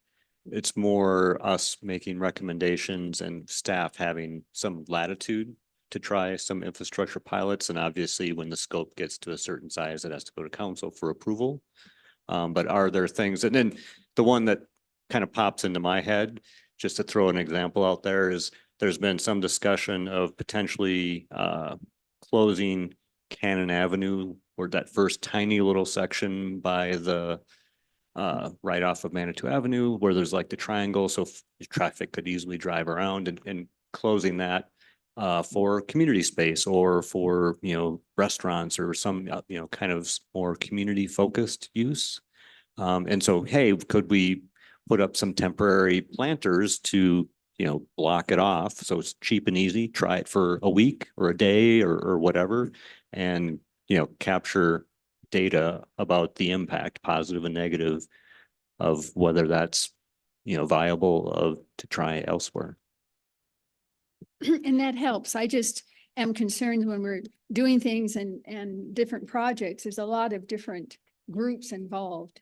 it's more us making recommendations and staff having some latitude to try some infrastructure pilots. And obviously, when the scope gets to a certain size, it has to go to council for approval. But are there things, and then the one that kind of pops into my head, just to throw an example out there, is there's been some discussion of potentially closing Cannon Avenue, or that first tiny little section by the right off of Manitou Avenue, where there's like the triangle, so traffic could easily drive around, and closing that for community space or for, restaurants or some, kind of more community focused use. And so, hey, could we put up some temporary planters to, block it off? So it's cheap and easy. Try it for a week or a day or whatever, and, capture data about the impact, positive and negative, of whether that's, viable to try elsewhere. And that helps. I just am concerned when we're doing things and different projects, there's a lot of different groups involved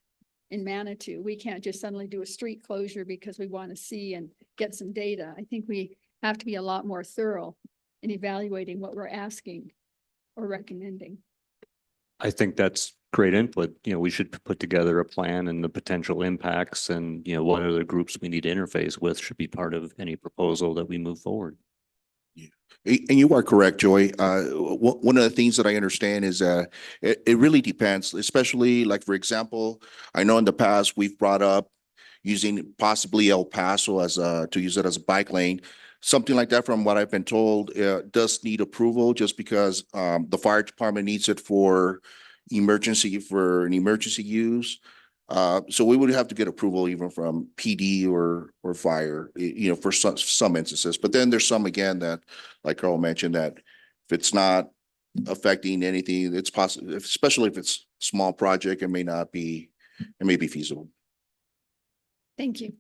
in Manitou. We can't just suddenly do a street closure because we want to see and get some data. I think we have to be a lot more thorough in evaluating what we're asking or recommending. I think that's great input. We should put together a plan, and the potential impacts and, what other groups we need to interface with should be part of any proposal that we move forward. And you are correct, Joy. One of the things that I understand is it really depends, especially like, for example, I know in the past we've brought up using possibly El Paso to use it as a bike lane. Something like that, from what I've been told, does need approval, just because the fire department needs it for an emergency use. So we would have to get approval even from PD or fire, for some instances. But then there's some, again, that, like Carl mentioned, that if it's not affecting anything, it's possible, especially if it's a small project, it may be feasible. Thank you.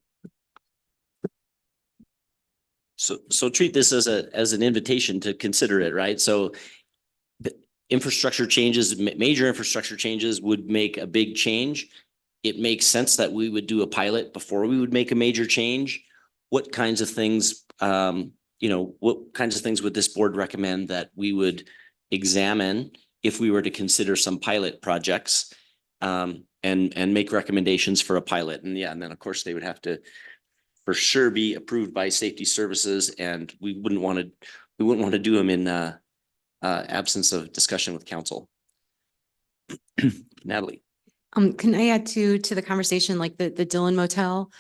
So treat this as as an invitation to consider it, right? So the infrastructure changes, major infrastructure changes would make a big change. It makes sense that we would do a pilot before we would make a major change. What kinds of things, what kinds of things would this board recommend that we would examine if we were to consider some pilot projects? And make recommendations for a pilot. And yeah, and then of course they would have to for sure be approved by safety services, and we wouldn't want to do them in absence of discussion with council. Natalie. Can I add to the conversation, like the Dillon Motel?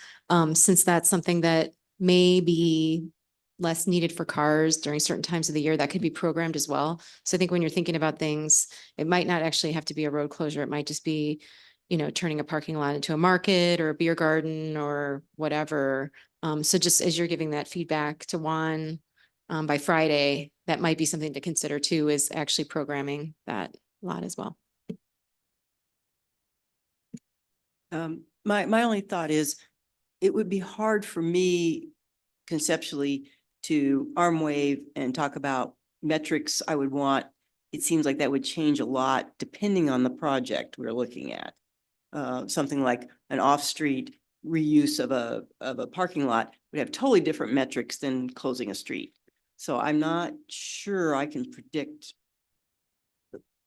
Since that's something that may be less needed for cars during certain times of the year, that could be programmed as well. So I think when you're thinking about things, it might not actually have to be a road closure. It might just be, turning a parking lot into a market or a beer garden or whatever. So just as you're giving that feedback to Juan, by Friday, that might be something to consider too, is actually programming that lot as well. My only thought is it would be hard for me conceptually to arm wave and talk about metrics I would want. It seems like that would change a lot depending on the project we're looking at. Something like an off-street reuse of a parking lot would have totally different metrics than closing a street. So I'm not sure I can predict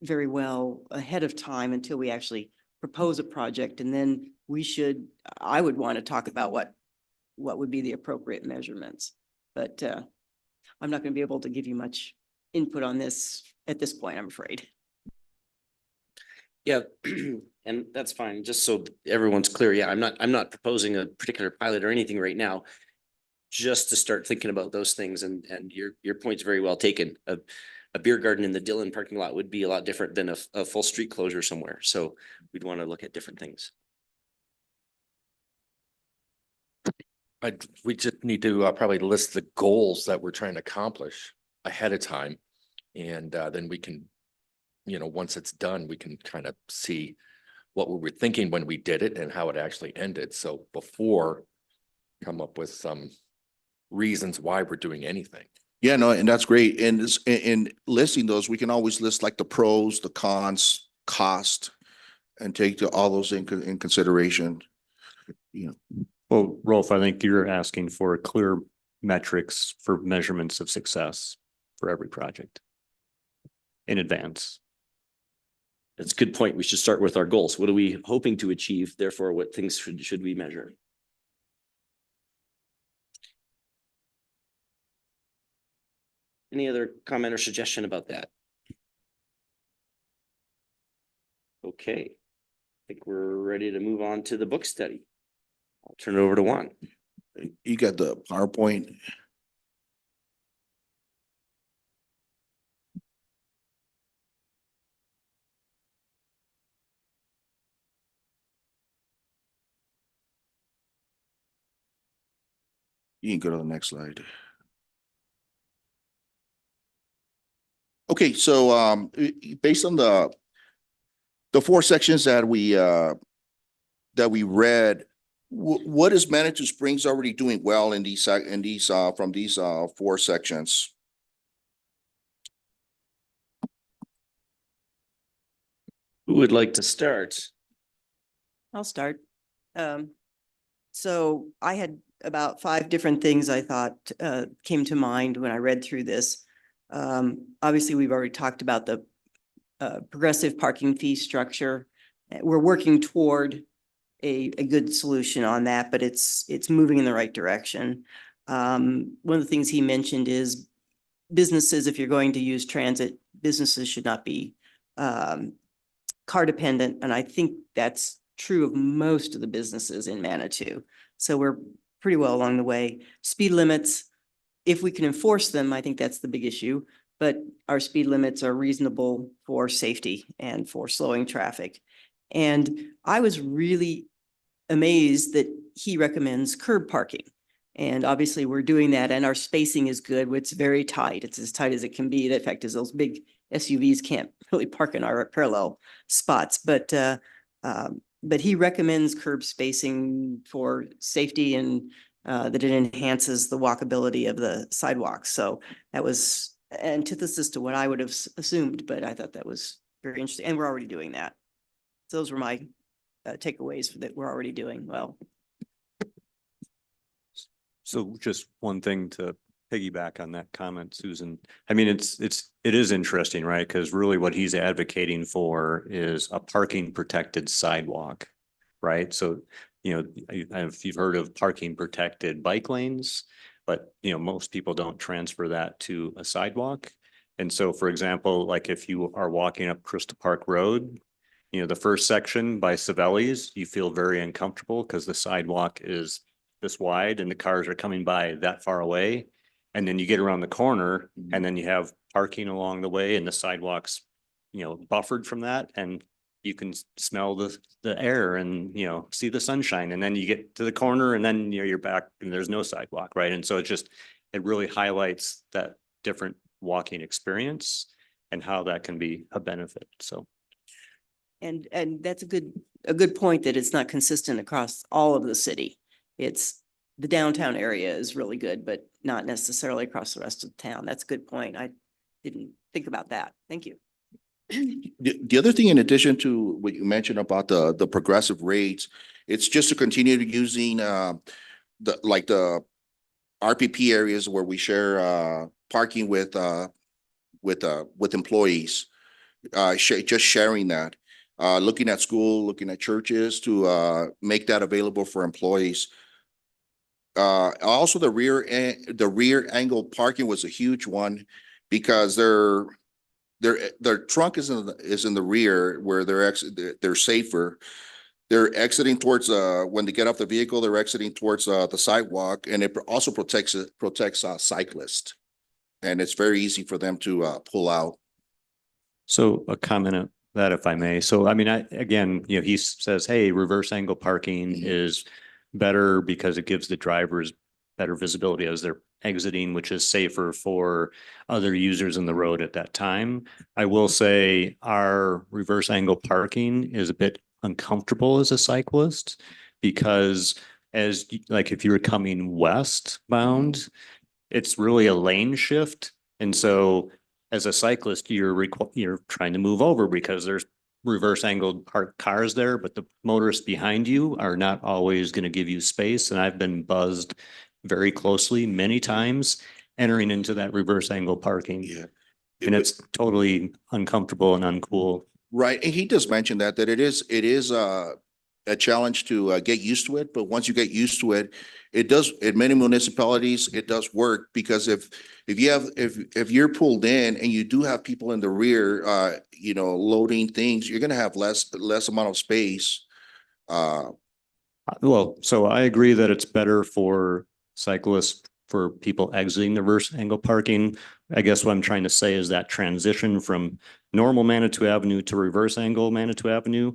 very well ahead of time until we actually propose a project. And then I would want to talk about what would be the appropriate measurements. But I'm not going to be able to give you much input on this at this point, I'm afraid. Yeah, and that's fine. Just so everyone's clear. Yeah, I'm not proposing a particular pilot or anything right now. Just to start thinking about those things, and your point's very well taken. A beer garden in the Dillon parking lot would be a lot different than a full street closure somewhere. So we'd want to look at different things. We just need to probably list the goals that we're trying to accomplish ahead of time. And then we can, once it's done, we can kind of see what we were thinking when we did it and how it actually ended. So before come up with some reasons why we're doing anything. Yeah, no, and that's great. And in listing those, we can always list like the pros, the cons, cost, and take all those in consideration. Well, Rolf, I think you're asking for clear metrics for measurements of success for every project in advance. That's a good point. We should start with our goals. What are we hoping to achieve? Therefore, what things should we measure? Any other comment or suggestion about that? Okay, I think we're ready to move on to the book study. I'll turn it over to Juan. You got the PowerPoint. You can go to the next slide. Okay, so based on the four sections that we read, what is Manitou Springs already doing well in these from these four sections? Who would like to start? I'll start. So I had about 5 different things I thought came to mind when I read through this. Obviously, we've already talked about the progressive parking fee structure. We're working toward a good solution on that, but it's moving in the right direction. One of the things he mentioned is businesses, if you're going to use transit, businesses should not be car dependent. And I think that's true of most of the businesses in Manitou. So we're pretty well along the way. Speed limits, if we can enforce them, I think that's the big issue. But our speed limits are reasonable for safety and for slowing traffic. And I was really amazed that he recommends curb parking. And obviously we're doing that, and our spacing is good. It's very tight. It's as tight as it can be. The fact is those big SUVs can't really park in our parallel spots. But he recommends curb spacing for safety and that it enhances the walkability of the sidewalks. So that was antithesis to what I would have assumed, but I thought that was very interesting. And we're already doing that. So those were my takeaways that we're already doing well. So just one thing to piggyback on that comment, Susan. I mean, it is interesting, right? Because really what he's advocating for is a parking protected sidewalk, right? So, you know, if you've heard of parking protected bike lanes, but you know, most people don't transfer that to a sidewalk. And so, for example, like if you are walking up Crystal Park Road, you know, the first section by Savelli's, you feel very uncomfortable because the sidewalk is this wide and the cars are coming by that far away. And then you get around the corner and then you have parking along the way and the sidewalks, you know, buffered from that. And you can smell the air and, you know, see the sunshine. And then you get to the corner and then you're back and there's no sidewalk, right? And so it really highlights that different walking experience and how that can be a benefit. So. And that's a good point that it's not consistent across all of the city. It's the downtown area is really good, but not necessarily across the rest of town. That's a good point. I didn't think about that. Thank you. The other thing, in addition to what you mentioned about the progressive rates, it's just to continue using the RPP areas where we share parking with employees. Just sharing that, looking at school, looking at churches to make that available for employees. Also the rear angle parking was a huge one because their trunk is in the rear where they're safer. They're exiting towards when they get off the vehicle, they're exiting towards the sidewalk, and it also protects cyclists. And it's very easy for them to pull out. So a comment on that, if I may. So, I mean, again, you know, he says, hey, reverse angle parking is better because it gives the drivers better visibility as they're exiting, which is safer for other users in the road at that time. I will say our reverse angle parking is a bit uncomfortable as a cyclist because like if you were coming westbound, it's really a lane shift. And so as a cyclist, you're trying to move over because there's reverse angled parked cars there, but the motorists behind you are not always going to give you space. And I've been buzzed very closely many times entering into that reverse angle parking. Yeah. And it's totally uncomfortable and uncool. Right. And he does mention that it is a challenge to get used to it. But once you get used to it, it does, in many municipalities, it does work because if you're pulled in and you do have people in the rear, you know, loading things, you're going to have less amount of space. Well, so I agree that it's better for cyclists, for people exiting the reverse angle parking. I guess what I'm trying to say is that transition from normal Manitou Avenue to reverse angle Manitou Avenue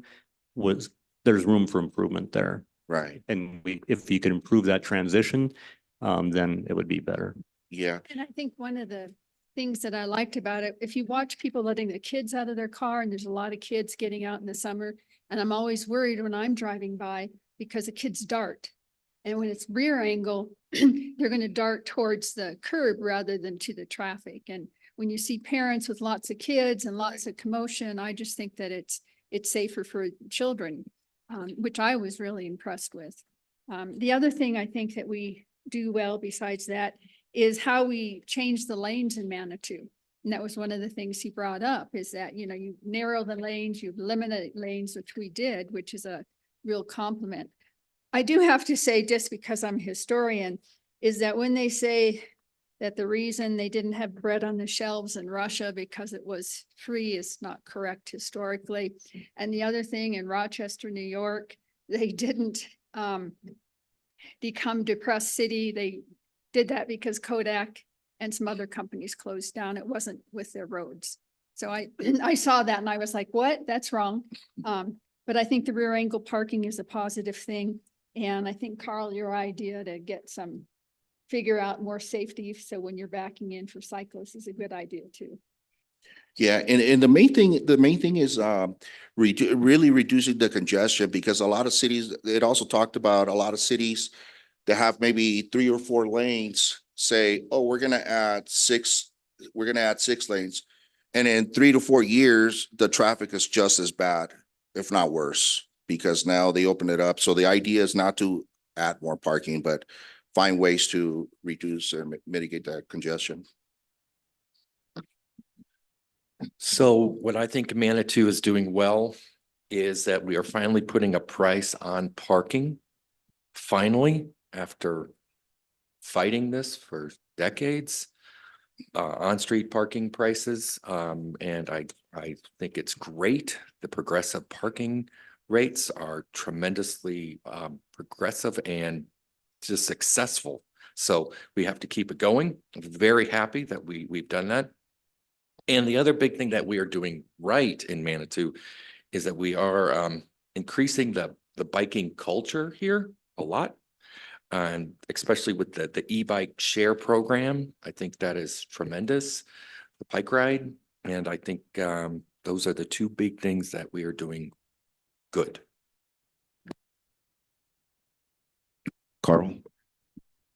there's room for improvement there. Right. And if you could improve that transition, then it would be better. Yeah. And I think one of the things that I liked about it, if you watch people letting the kids out of their car, and there's a lot of kids getting out in the summer, and I'm always worried when I'm driving by because the kids dart. And when it's rear angle, they're going to dart towards the curb rather than to the traffic. And when you see parents with lots of kids and lots of commotion, I just think that it's safer for children, which I was really impressed with. The other thing I think that we do well besides that is how we change the lanes in Manitou. And that was one of the things he brought up is that, you know, you narrow the lanes, you eliminate lanes, which we did, which is a real compliment. I do have to say, just because I'm a historian, is that when they say that the reason they didn't have bread on the shelves in Russia because it was free is not correct historically. And the other thing in Rochester, New York, they didn't become depressed city. They did that because Kodak and some other companies closed down. It wasn't with their roads. So I saw that and I was like, what? That's wrong. But I think the rear angle parking is a positive thing. And I think, Carl, your idea to figure out more safety. So when you're backing in for cyclists is a good idea too. Yeah, and the main thing is really reducing the congestion because a lot of cities, it also talked about a lot of cities to have maybe 3 or 4 lanes, say, oh, we're gonna add 6 lanes. And in 3 to 4 years, the traffic is just as bad, if not worse, because now they open it up. So the idea is not to add more parking, but find ways to reduce and mitigate that congestion. So what I think Manitou is doing well is that we are finally putting a price on parking. Finally, after fighting this for decades, on-street parking prices. And I think it's great. The progressive parking rates are tremendously progressive and just successful. So we have to keep it going. I'm very happy that we've done that. And the other big thing that we are doing right in Manitou is that we are increasing the biking culture here a lot. And especially with the e-bike share program, I think that is tremendous, the bike ride. And I think those are the two big things that we are doing good. Carl?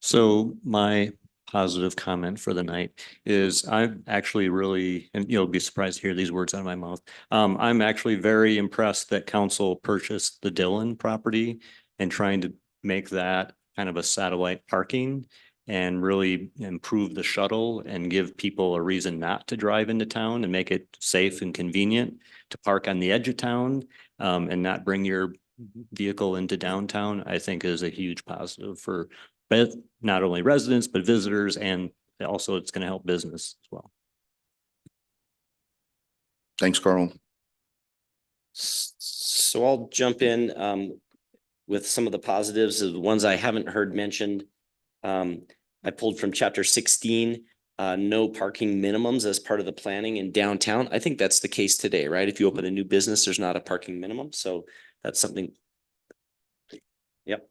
So my positive comment for the night is I'm actually really, and you'll be surprised to hear these words out of my mouth. I'm actually very impressed that council purchased the Dillon property and trying to make that kind of a satellite parking and really improve the shuttle and give people a reason not to drive into town and make it safe and convenient to park on the edge of town and not bring your vehicle into downtown, I think is a huge positive for not only residents, but visitors, and also it's going to help business as well. Thanks, Carl. So I'll jump in with some of the positives of the ones I haven't heard mentioned. I pulled from chapter 16, no parking minimums as part of the planning in downtown. I think that's the case today, right? If you open a new business, there's not a parking minimum. So that's something. Yep.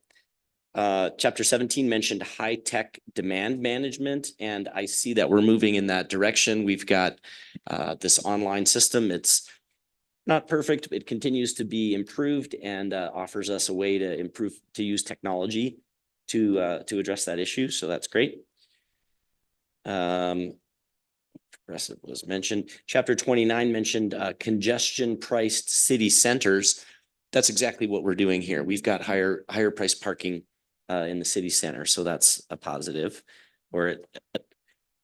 Chapter 17 mentioned high-tech demand management, and I see that we're moving in that direction. We've got this online system. It's not perfect. It continues to be improved and offers us a way to improve, to use technology to address that issue. So that's great. Progressive was mentioned. Chapter 29 mentioned congestion priced city centers. That's exactly what we're doing here. We've got higher price parking in the city center. So that's a positive, or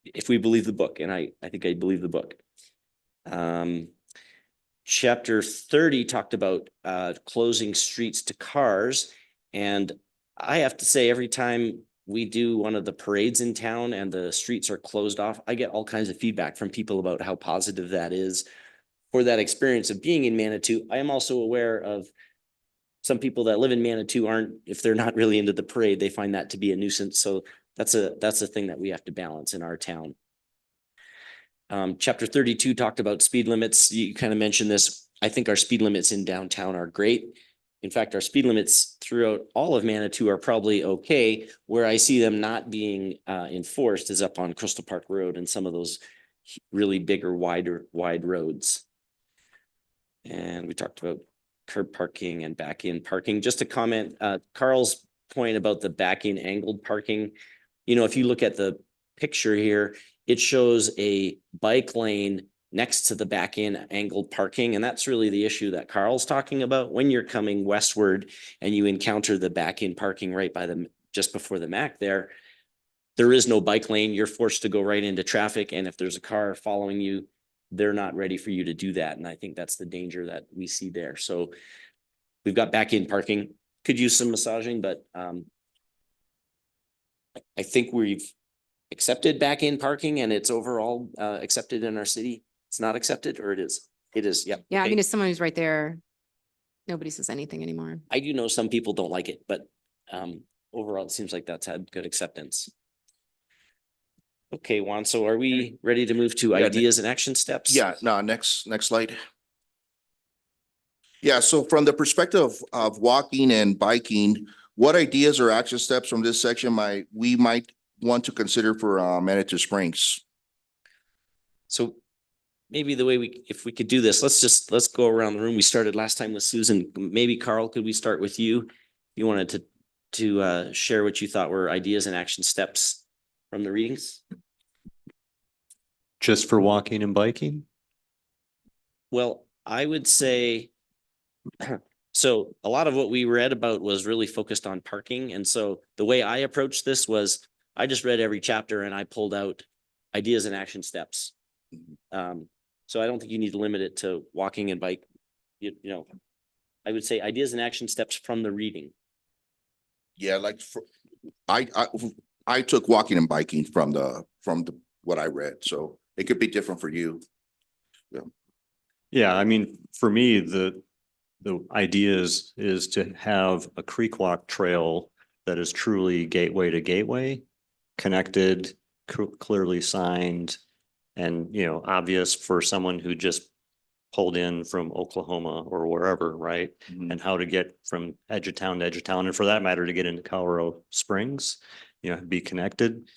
if we believe the book, and I think I believe the book. Chapter 30 talked about closing streets to cars. And I have to say, every time we do one of the parades in town and the streets are closed off, I get all kinds of feedback from people about how positive that is for that experience of being in Manitou. I am also aware of some people that live in Manitou aren't, if they're not really into the parade, they find that to be a nuisance. So that's a thing that we have to balance in our town. Chapter 32 talked about speed limits. You kind of mentioned this. I think our speed limits in downtown are great. In fact, our speed limits throughout all of Manitou are probably okay. Where I see them not being enforced is up on Crystal Park Road and some of those really bigger, wide roads. And we talked about curb parking and back-in parking. Just to comment, Carl's point about the back-in angled parking. You know, if you look at the picture here, it shows a bike lane next to the back-in angled parking. And that's really the issue that Carl's talking about. When you're coming westward and you encounter the back-in parking right by just before the Mac there is no bike lane. You're forced to go right into traffic. And if there's a car following you, they're not ready for you to do that. And I think that's the danger that we see there. So we've got back-in parking, could use some massaging, but I think we've accepted back-in parking and it's overall accepted in our city. It's not accepted, or it is? It is, yeah. Yeah, I Okay. mean, as someone who's right there, nobody says anything anymore. I do know some people don't like it, but overall, it seems like that's had good acceptance. Okay, Juan, so are we ready to move to Yeah, ideas and action steps? Yeah, no, next slide. Yeah, so from the perspective of walking and biking, what ideas or action steps from this section we might want to consider for Manitou Springs? So maybe the way if we could do this, let's go around the room. We started last time with Susan. Maybe Carl, could we start with you? You wanted to to share what you thought were ideas and action steps from the readings? Just for walking and biking? Well, I would say, so a lot of what we read about was really focused on parking. And so the way I approached this was I just read every chapter and I pulled out ideas and action steps. So I don't think you need to limit it to walking and bike. You know, I would say ideas and action steps from the reading. Yeah, like I took walking and biking from what I read, so it could be different for you. Yeah, I mean, for me, the idea is to have a creek walk trail that is truly gateway to gateway, connected, clearly signed, and, you know, obvious for someone who just pulled in from Oklahoma or wherever, right? Mhm. And how to get from edge of town to edge of town, and for that matter, to get into Colorado Springs, you know, be connected.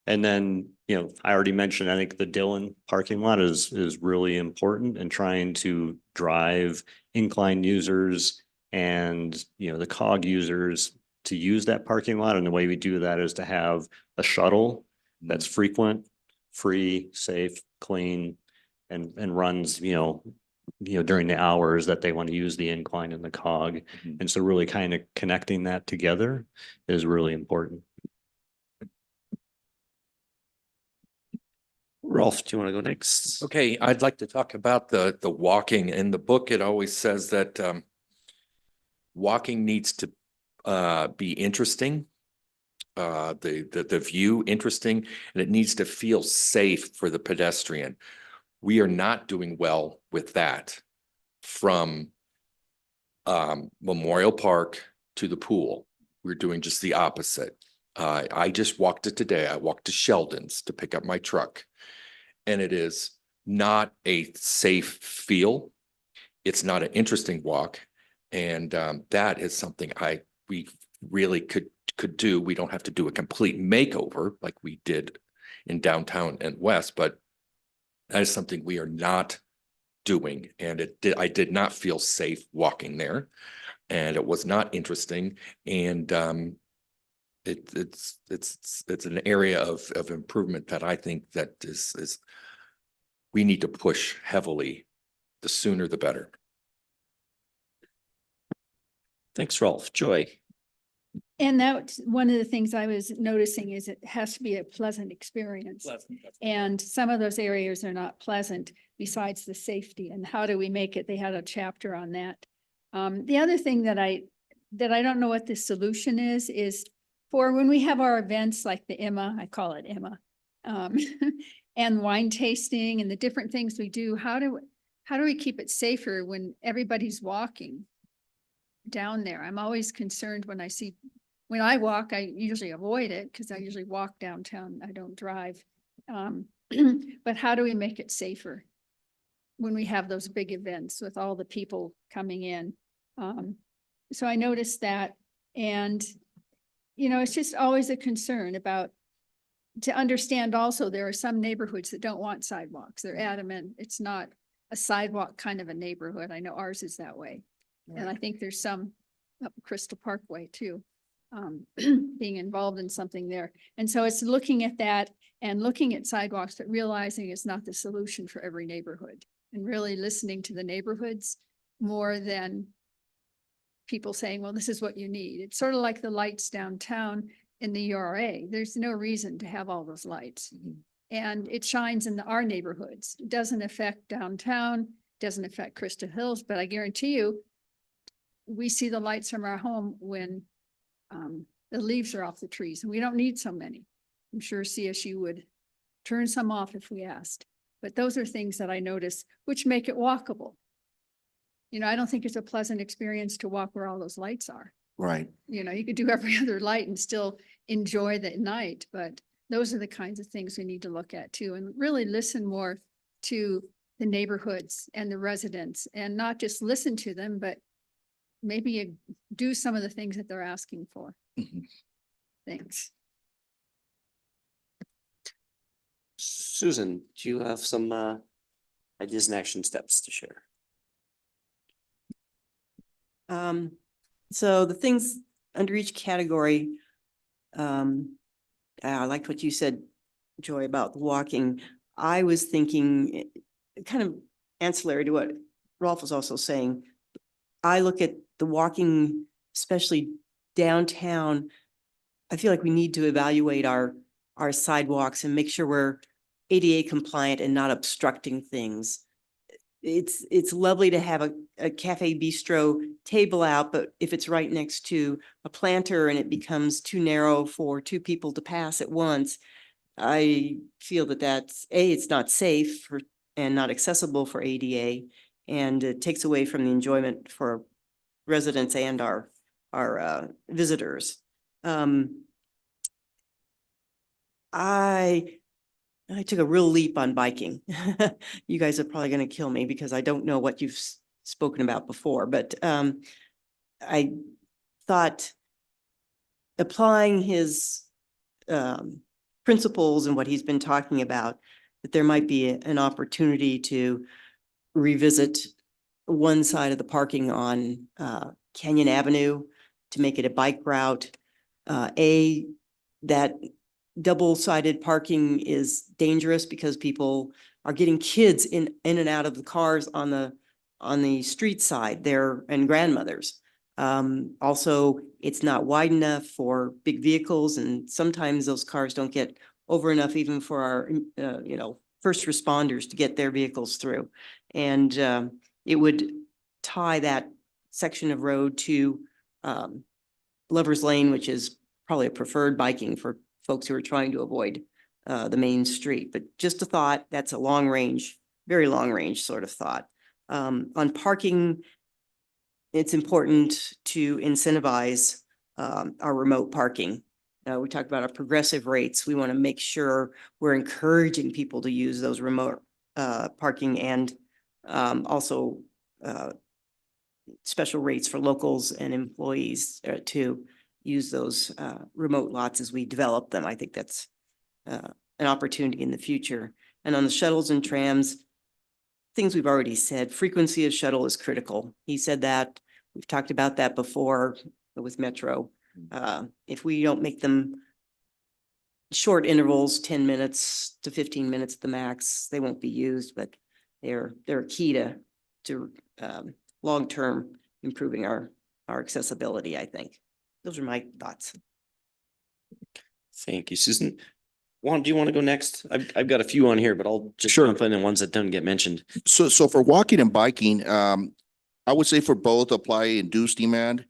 And then, you know, I already mentioned, I think the Dillon parking lot is really important in trying to drive incline users and, you know, the COG users to use that parking lot. And the way we do that is to have a shuttle that's frequent, free, safe, clean, and runs, you know, during the hours that they want to use the incline and the COG. Mhm. And so really kind of connecting that together is really important. Rolf, do you want to go next? Okay, I'd like to talk about the walking. In the book, it always says that walking needs to be interesting. The view interesting, and it needs to feel safe for the pedestrian. We are not doing well with that from Memorial Park to the pool. We're doing just the opposite. I just walked it today. I walked to Sheldon's to pick up my truck. And it is not a safe feel. It's not an interesting walk. And that is something we really could do. We don't have to do a complete makeover like we did in downtown and west, but that is something we are not doing. And I did not feel safe walking there, and it was not interesting. And it's an area of improvement that I think that is we need to push heavily. The sooner the better. Thanks, Rolf. Joy. And that's one of the things I was noticing is it has to be a pleasant experience. And some of those areas are not pleasant besides the safety, and how do we make it? They had a chapter on that. The other thing that I don't know what the solution is for when we have our events like the Emma, I call it Emma, and wine tasting and the different things we do, how do we keep it safer when everybody's walking down there? I'm always concerned when I walk, I usually avoid it because I usually walk downtown. I don't drive. But how do we make it safer when we have those big events with all the people coming in? So I noticed that, and, you know, it's just always a concern to understand also, there are some neighborhoods that don't want sidewalks. They're adamant it's not a sidewalk kind of a neighborhood. I know ours is that way. And I think there's some up Crystal Parkway too, being involved in something there. And so it's looking at that and looking at sidewalks, but realizing it's not the solution for every neighborhood, and really listening to the neighborhoods more than people saying, well, this is what you need. It's sort of like the lights downtown in the URA. There's no reason to have all those lights. And it shines in our neighborhoods. It doesn't affect downtown, doesn't affect Crystal Hills, but I guarantee you, we see the lights from our home when the leaves are off the trees, and we don't need so many. I'm sure CSU would turn some off if we asked, but those are things that I notice which make it walkable. You know, I don't think it's a pleasant experience to walk where all those lights are. Right. You know, you could do every other light and still enjoy the night, but those are the kinds of things we need to look at too, and really listen more to the neighborhoods and the residents, and not just listen to them, but maybe do some of the things that they're asking for. Mhm. Thanks. Susan, do you have some ideas and action steps to share? So the things under each category, I liked what you said, Joy, about walking. I was thinking, kind of ancillary to what Rolf was also saying. I look at the walking, especially downtown. I feel like we need to evaluate our sidewalks and make sure we're ADA compliant and not obstructing things. It's lovely to have a cafe bistro table out, but if it's right next to a planter and it becomes too narrow for two people to pass at once, I feel that it's not safe for, and not accessible for ADA, and it takes away from the enjoyment for residents and our visitors. I took a real leap on biking. You guys are probably going to kill me because I don't know what you've spoken about before, but I thought applying his principles and what he's been talking about, that there might be an opportunity to revisit one side of the parking on Canyon Avenue to make it a bike route. That double-sided parking is dangerous because people are getting kids in and out of the cars on the street side there, and grandmothers. Also, it's not wide enough for big vehicles, and sometimes those cars don't get over enough even for our first responders to get their vehicles through. And it would tie that section of road to Lover's Lane, which is probably a preferred biking for folks who are trying to avoid the main street. But just a thought, that's a long range, very long range sort of thought. On parking, it's important to incentivize our remote parking. We talked about our progressive rates. We want to make sure we're encouraging people to use those remote parking, and also special rates for locals and employees to use those remote lots as we develop them. I think that's an opportunity in the future. And on the shuttles and trams, things we've already said, frequency of shuttle is critical. He said that. We've talked about that before with Metro. If we don't make them short intervals, 10 minutes to 15 minutes at the max, they won't be used, but they're key to long-term improving our accessibility, I think. Those are my thoughts. Thank you, Susan. Juan, do you want to go next? I've got a few on here, but I'll just Sure. jump in the ones that don't get mentioned. So for walking and biking, I would say for both apply induced demand.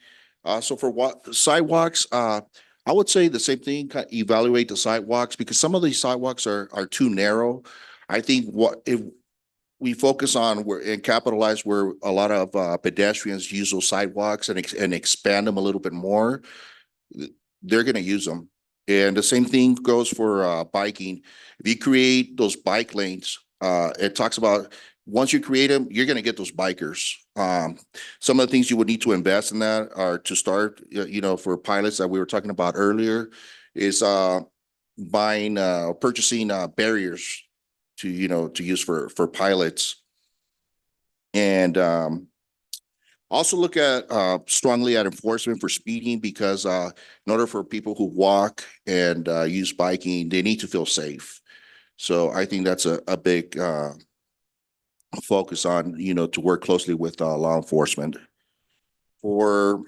So for sidewalks, I would say the same thing, evaluate the sidewalks, because some of these sidewalks are too narrow. I think if we focus on and capitalize where a lot of pedestrians use those sidewalks and expand them a little bit more, they're going to use them. And the same thing goes for biking. If you create those bike lanes, it talks about once you create them, you're going to get those bikers. Some of the things you would need to invest in that are to start, for pilots that we were talking about earlier, is purchasing barriers to use for pilots. And also look at strongly at enforcement for speeding, because in order for people who walk and use biking, they need to feel safe. So I think that's a big focus on, to work closely with law enforcement. For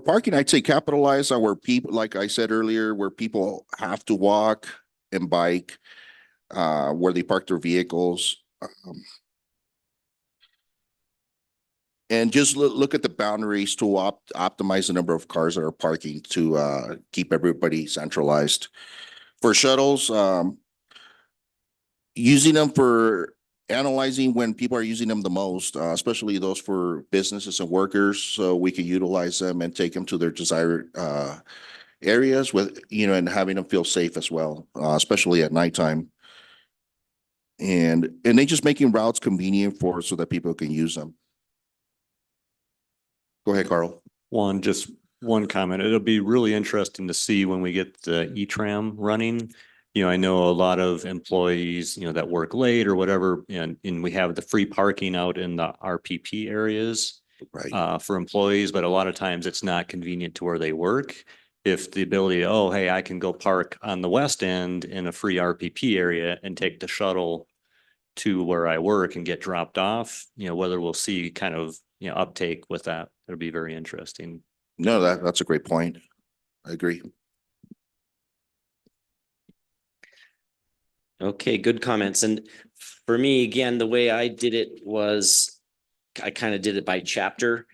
parking, I'd say capitalize on where people, like I said earlier, where people have to walk and bike, where they park their vehicles. And just look at the boundaries to optimize the number of cars that are parking to keep everybody centralized. For shuttles, using them for analyzing when people are using them the most, especially those for businesses and workers, so we can utilize them and take them to their desired areas with, and having them feel safe as well, especially at nighttime. And they just making routes convenient so that people can use them. Go ahead, Carl. Just one comment. It'll be really interesting to see when we get the E-Tram running. I know a lot of employees, that work late or whatever, and we have the free parking out in the RPP areas. Right. for employees, but a lot of times it's not convenient to where they work. If the ability, oh, hey, I can go park on the west end in a free RPP area and take the shuttle to where I work and get dropped off, whether we'll see kind of, uptake with that, it'll be very interesting. No, that's a great point. I agree. Okay, good comments. And for me, again, the way I did it was I kind of did it by chapter.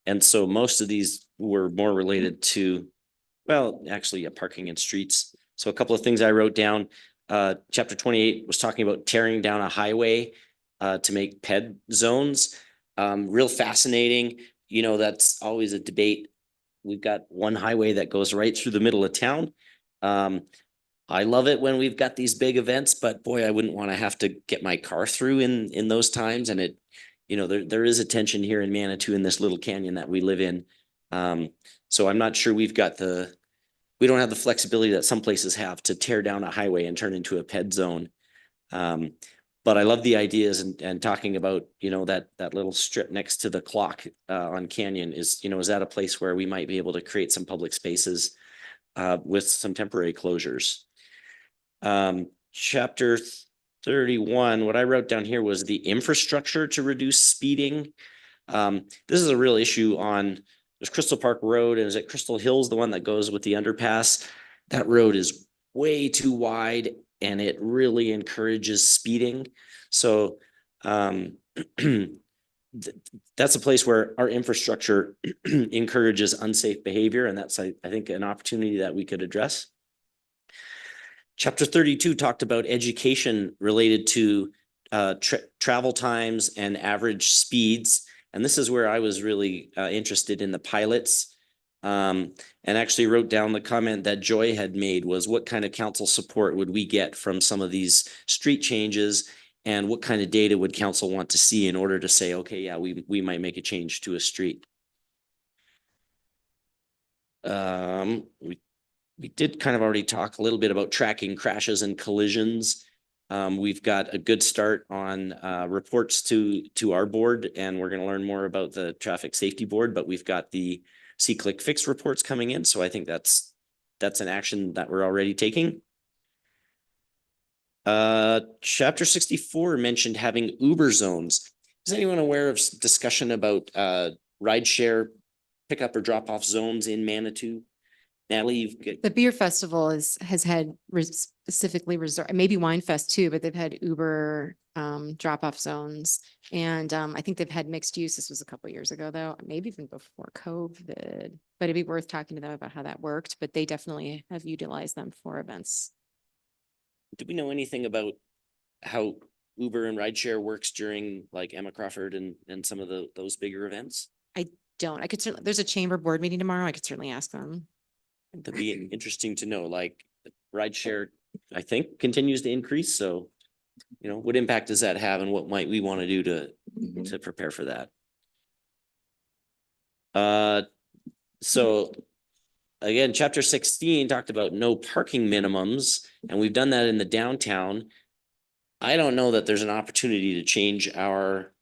And so most of these were more related to, well, actually, parking and streets. So a couple of things I wrote down. Chapter 28 was talking about tearing down a highway to make ped zones. Real fascinating. That's always a debate. We've got one highway that goes right through the middle of town. I love it when we've got these big events, but boy, I wouldn't want to have to get my car through in those times. And it, there is a tension here in Manitou in this little canyon that we live in. So I'm not sure we don't have the flexibility that some places have to tear down a highway and turn into a ped zone. But I love the ideas and talking about, that little strip next to the clock on Canyon is that a place where we might be able to create some public spaces with some temporary closures. Chapter 31, what I wrote down here was the infrastructure to reduce speeding. This is a real issue there's Crystal Park Road, and is it Crystal Hills, the one that goes with the underpass? That road is way too wide and it really encourages speeding. So that's a place where our infrastructure encourages unsafe behavior, and that's, I think, an opportunity that we could address. Chapter 32 talked about education related to travel times and average speeds. And this is where I was really interested in the pilots, and actually wrote down the comment that Joy had made was, what kind of council support would we get from some of these street changes, and what kind of data would council want to see in order to say, okay, yeah, we might make a change to a street. We did kind of already talk a little bit about tracking crashes and collisions. We've got a good start on reports to our board, and we're going to learn more about the traffic safety board, but we've got the C-Click Fix reports coming in. So I think that's an action that we're already taking. Chapter 64 mentioned having Uber zones. Is anyone aware of discussion about rideshare pickup or drop off zones in Manitou? Natalie, The beer festival has had specifically reserved, maybe Wine Fest too, but they've had Uber drop off zones. And I think they've had mixed use. This was a couple of years ago though, maybe even before COVID, but it'd be worth talking to them about how that worked, but they definitely have utilized them for events. do we know anything about how Uber and rideshare works during like Emma Crawford and some of those bigger events? I could certainly, there's a chamber board meeting tomorrow. I could certainly ask them. That'd be interesting to know, like rideshare, I think, continues to increase. So, what impact does that have and what might we want to do to prepare for that? So again, chapter 16 talked about no parking minimums, and we've done that in the downtown. I don't know that there's an opportunity to change our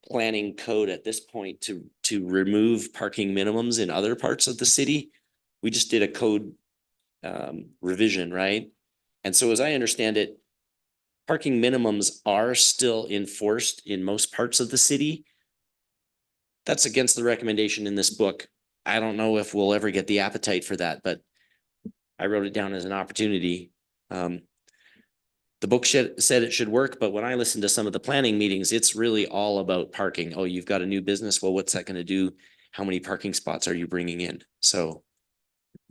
planning code at this point to remove parking minimums in other parts of the city. We just did a code revision, right? And so as I understand it, parking minimums are still enforced in most parts of the city. That's against the recommendation in this book. I don't know if we'll ever get the appetite for that, but I wrote it down as an opportunity. The book said it should work, but when I listen to some of the planning meetings, it's really all about parking. Oh, you've got a new business. Well, what's that going to do? How many parking spots are you bringing in? So,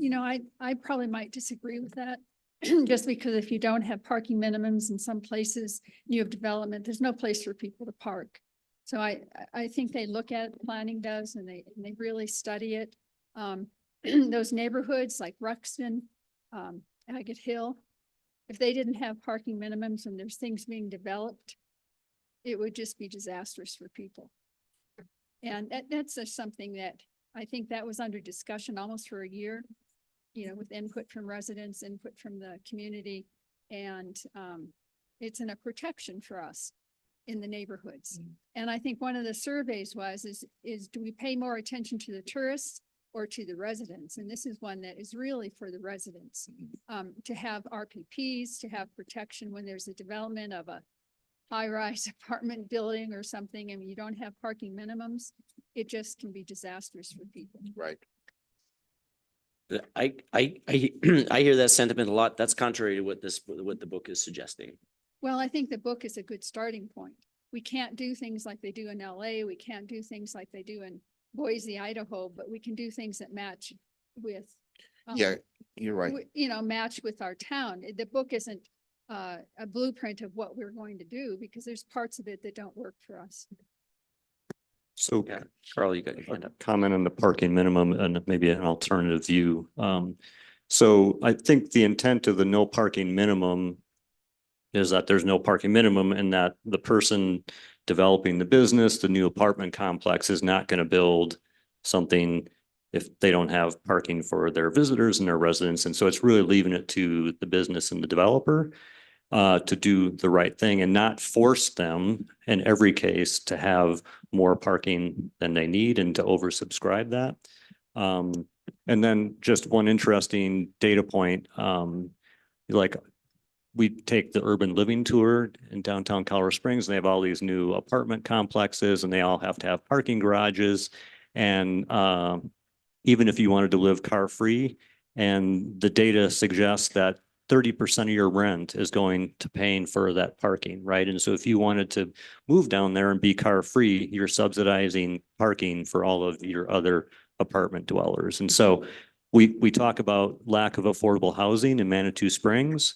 I probably might disagree with that. Just because if you don't have parking minimums in some places, you have development, there's no place for people to park. So I think they look at, planning does, and they really study it. Those neighborhoods like Ruxton, Agate Hill, if they didn't have parking minimums and there's things being developed, it would just be disastrous for people. And that's just something that I think that was under discussion almost for a year, with input from residents, input from the community, and it's a protection for us. in the neighborhoods. And I think one of the surveys is do we pay more attention to the tourists or to the residents? And this is one that is really for the residents. To have RPPs, to have protection when there's a development of a high-rise apartment building or something, and you don't have parking minimums, it just can be disastrous for people. Right. I hear that sentiment a lot. That's contrary to what the book is suggesting. Well, I think the book is a good starting point. We can't do things like they do in LA. We can't do things like they do in Boise, Idaho, but we can do things that match with. Yeah, you're right. Match with our town. The book isn't a blueprint of what we're going to do because there's parts of it that don't work for us. So Yeah, Carl, you got your hand up. comment on the parking minimum and maybe an alternative view. So I think the intent of the no parking minimum is that there's no parking minimum and that the person developing the business, the new apartment complex is not going to build something if they don't have parking for their visitors and their residents. And so it's really leaving it to the business and the developer to do the right thing and not force them in every case to have more parking than they need and to oversubscribe that. And then just one interesting data point, like we take the urban living tour in downtown Colorado Springs, and they have all these new apartment complexes and they all have to have parking garages. And even if you wanted to live car-free, and the data suggests that 30% of your rent is going to paying for that parking, right? And so if you wanted to move down there and be car-free, you're subsidizing parking for all of your other apartment dwellers. And so we talk about lack of affordable housing in Manitou Springs,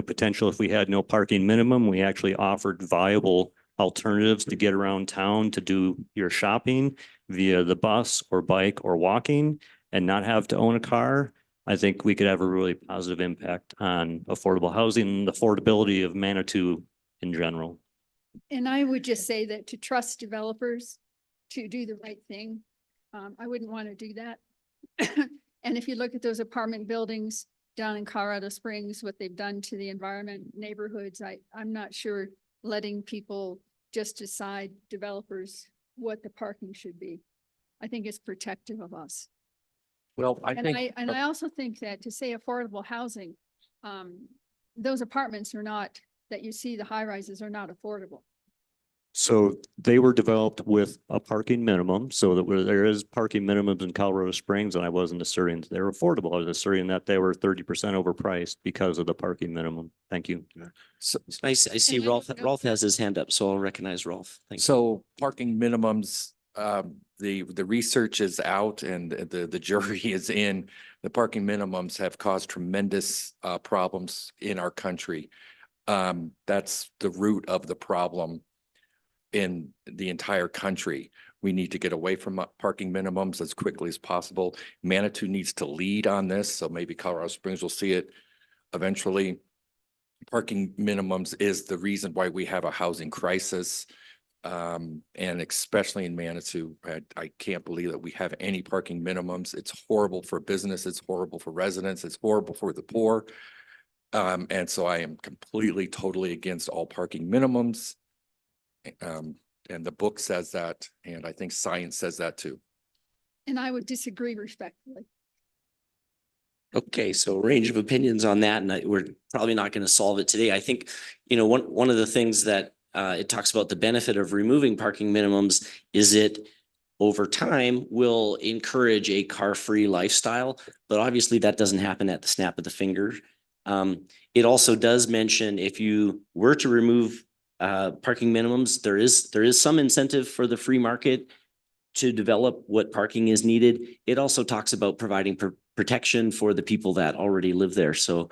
potential if we had no parking minimum, we actually offered viable alternatives to get around town to do your shopping via the bus or bike or walking and not have to own a car. I think we could have a really positive impact on affordable housing and the affordability of Manitou in general. And I would just say that to trust developers to do the right thing, I wouldn't want to do that. And if you look at those apartment buildings down in Colorado Springs, what they've done to the environment, neighborhoods, I'm not sure letting people just decide, developers, what the parking should be. I think it's protective of us. Well, And I also think that to say affordable housing, those apartments are not, that you see the high rises are not affordable. So they were developed with a parking minimum, so that where there is parking minimums in Colorado Springs, and I wasn't asserting that they're affordable. I was asserting that they were 30% overpriced because of the parking minimum. Thank you. so, I see And I Rolf, don't know- Rolf has his hand up, so I'll recognize Rolf. Thank you. so parking minimums, the research is out and the jury is in. The parking minimums have caused tremendous problems in our country. That's the root of the problem in the entire country. We need to get away from parking minimums as quickly as possible. Manitou needs to lead on this, so maybe Colorado Springs will see it eventually. Parking minimums is the reason why we have a housing crisis. And especially in Manitou, I can't believe that we have any parking minimums. It's horrible for business. It's horrible for residents. It's horrible for the poor. And so I am completely, totally against all parking minimums. And the book says that, and I think science says that too. And I would disagree respectfully. Okay, so range of opinions on that, and we're probably not going to solve it today. I think, one of the things that it talks about the benefit of removing parking minimums is it over time will encourage a car-free lifestyle, but obviously that doesn't happen at the snap of the finger. It also does mention if you were to remove parking minimums, there is some incentive for the free market to develop what parking is needed. It also talks about providing protection for the people that already live there. So,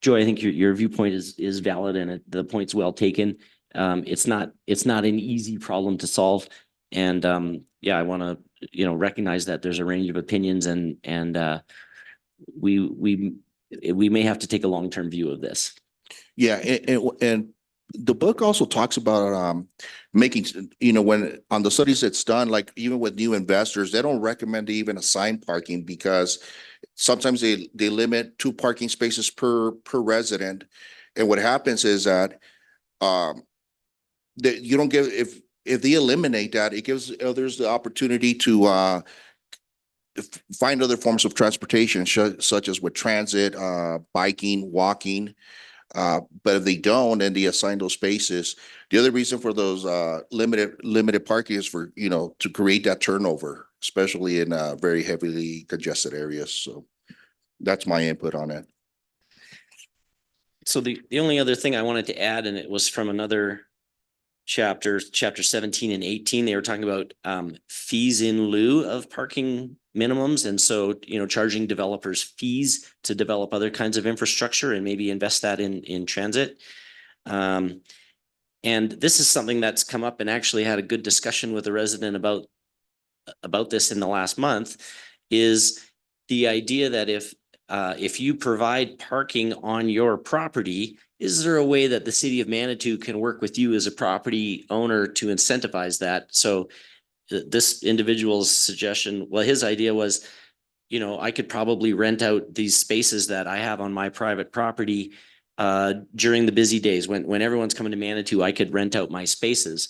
Joy, I think your viewpoint is valid and the point's well taken. It's not an easy problem to solve. And I want to, recognize that there's a range of opinions and we may have to take a long-term view of this. Yeah, and the book also talks about making, when on the studies that's done, like even with new investors, they don't recommend even assign parking because sometimes they limit 2 parking spaces per resident. And what happens is that that you don't give, if they eliminate that, it gives others the opportunity to find other forms of transportation, such as with transit, biking, walking. But if they don't, and they assign those spaces, the other reason for those limited parking is for, to create that turnover, especially in very heavily congested areas. So that's my input on it. So the only other thing I wanted to add, and it was from another chapter 17 and 18, they were talking about fees in lieu of parking minimums. And so, charging developers fees to develop other kinds of infrastructure and maybe invest that in transit. And this is something that's come up, and actually had a good discussion with a resident about this in the last month, is the idea that if you provide parking on your property, is there a way that the city of Manitou can work with you as a property owner to incentivize that? So this individual's suggestion, well, his idea was, I could probably rent out these spaces that I have on my private property during the busy days when everyone's coming to Manitou. I could rent out my spaces.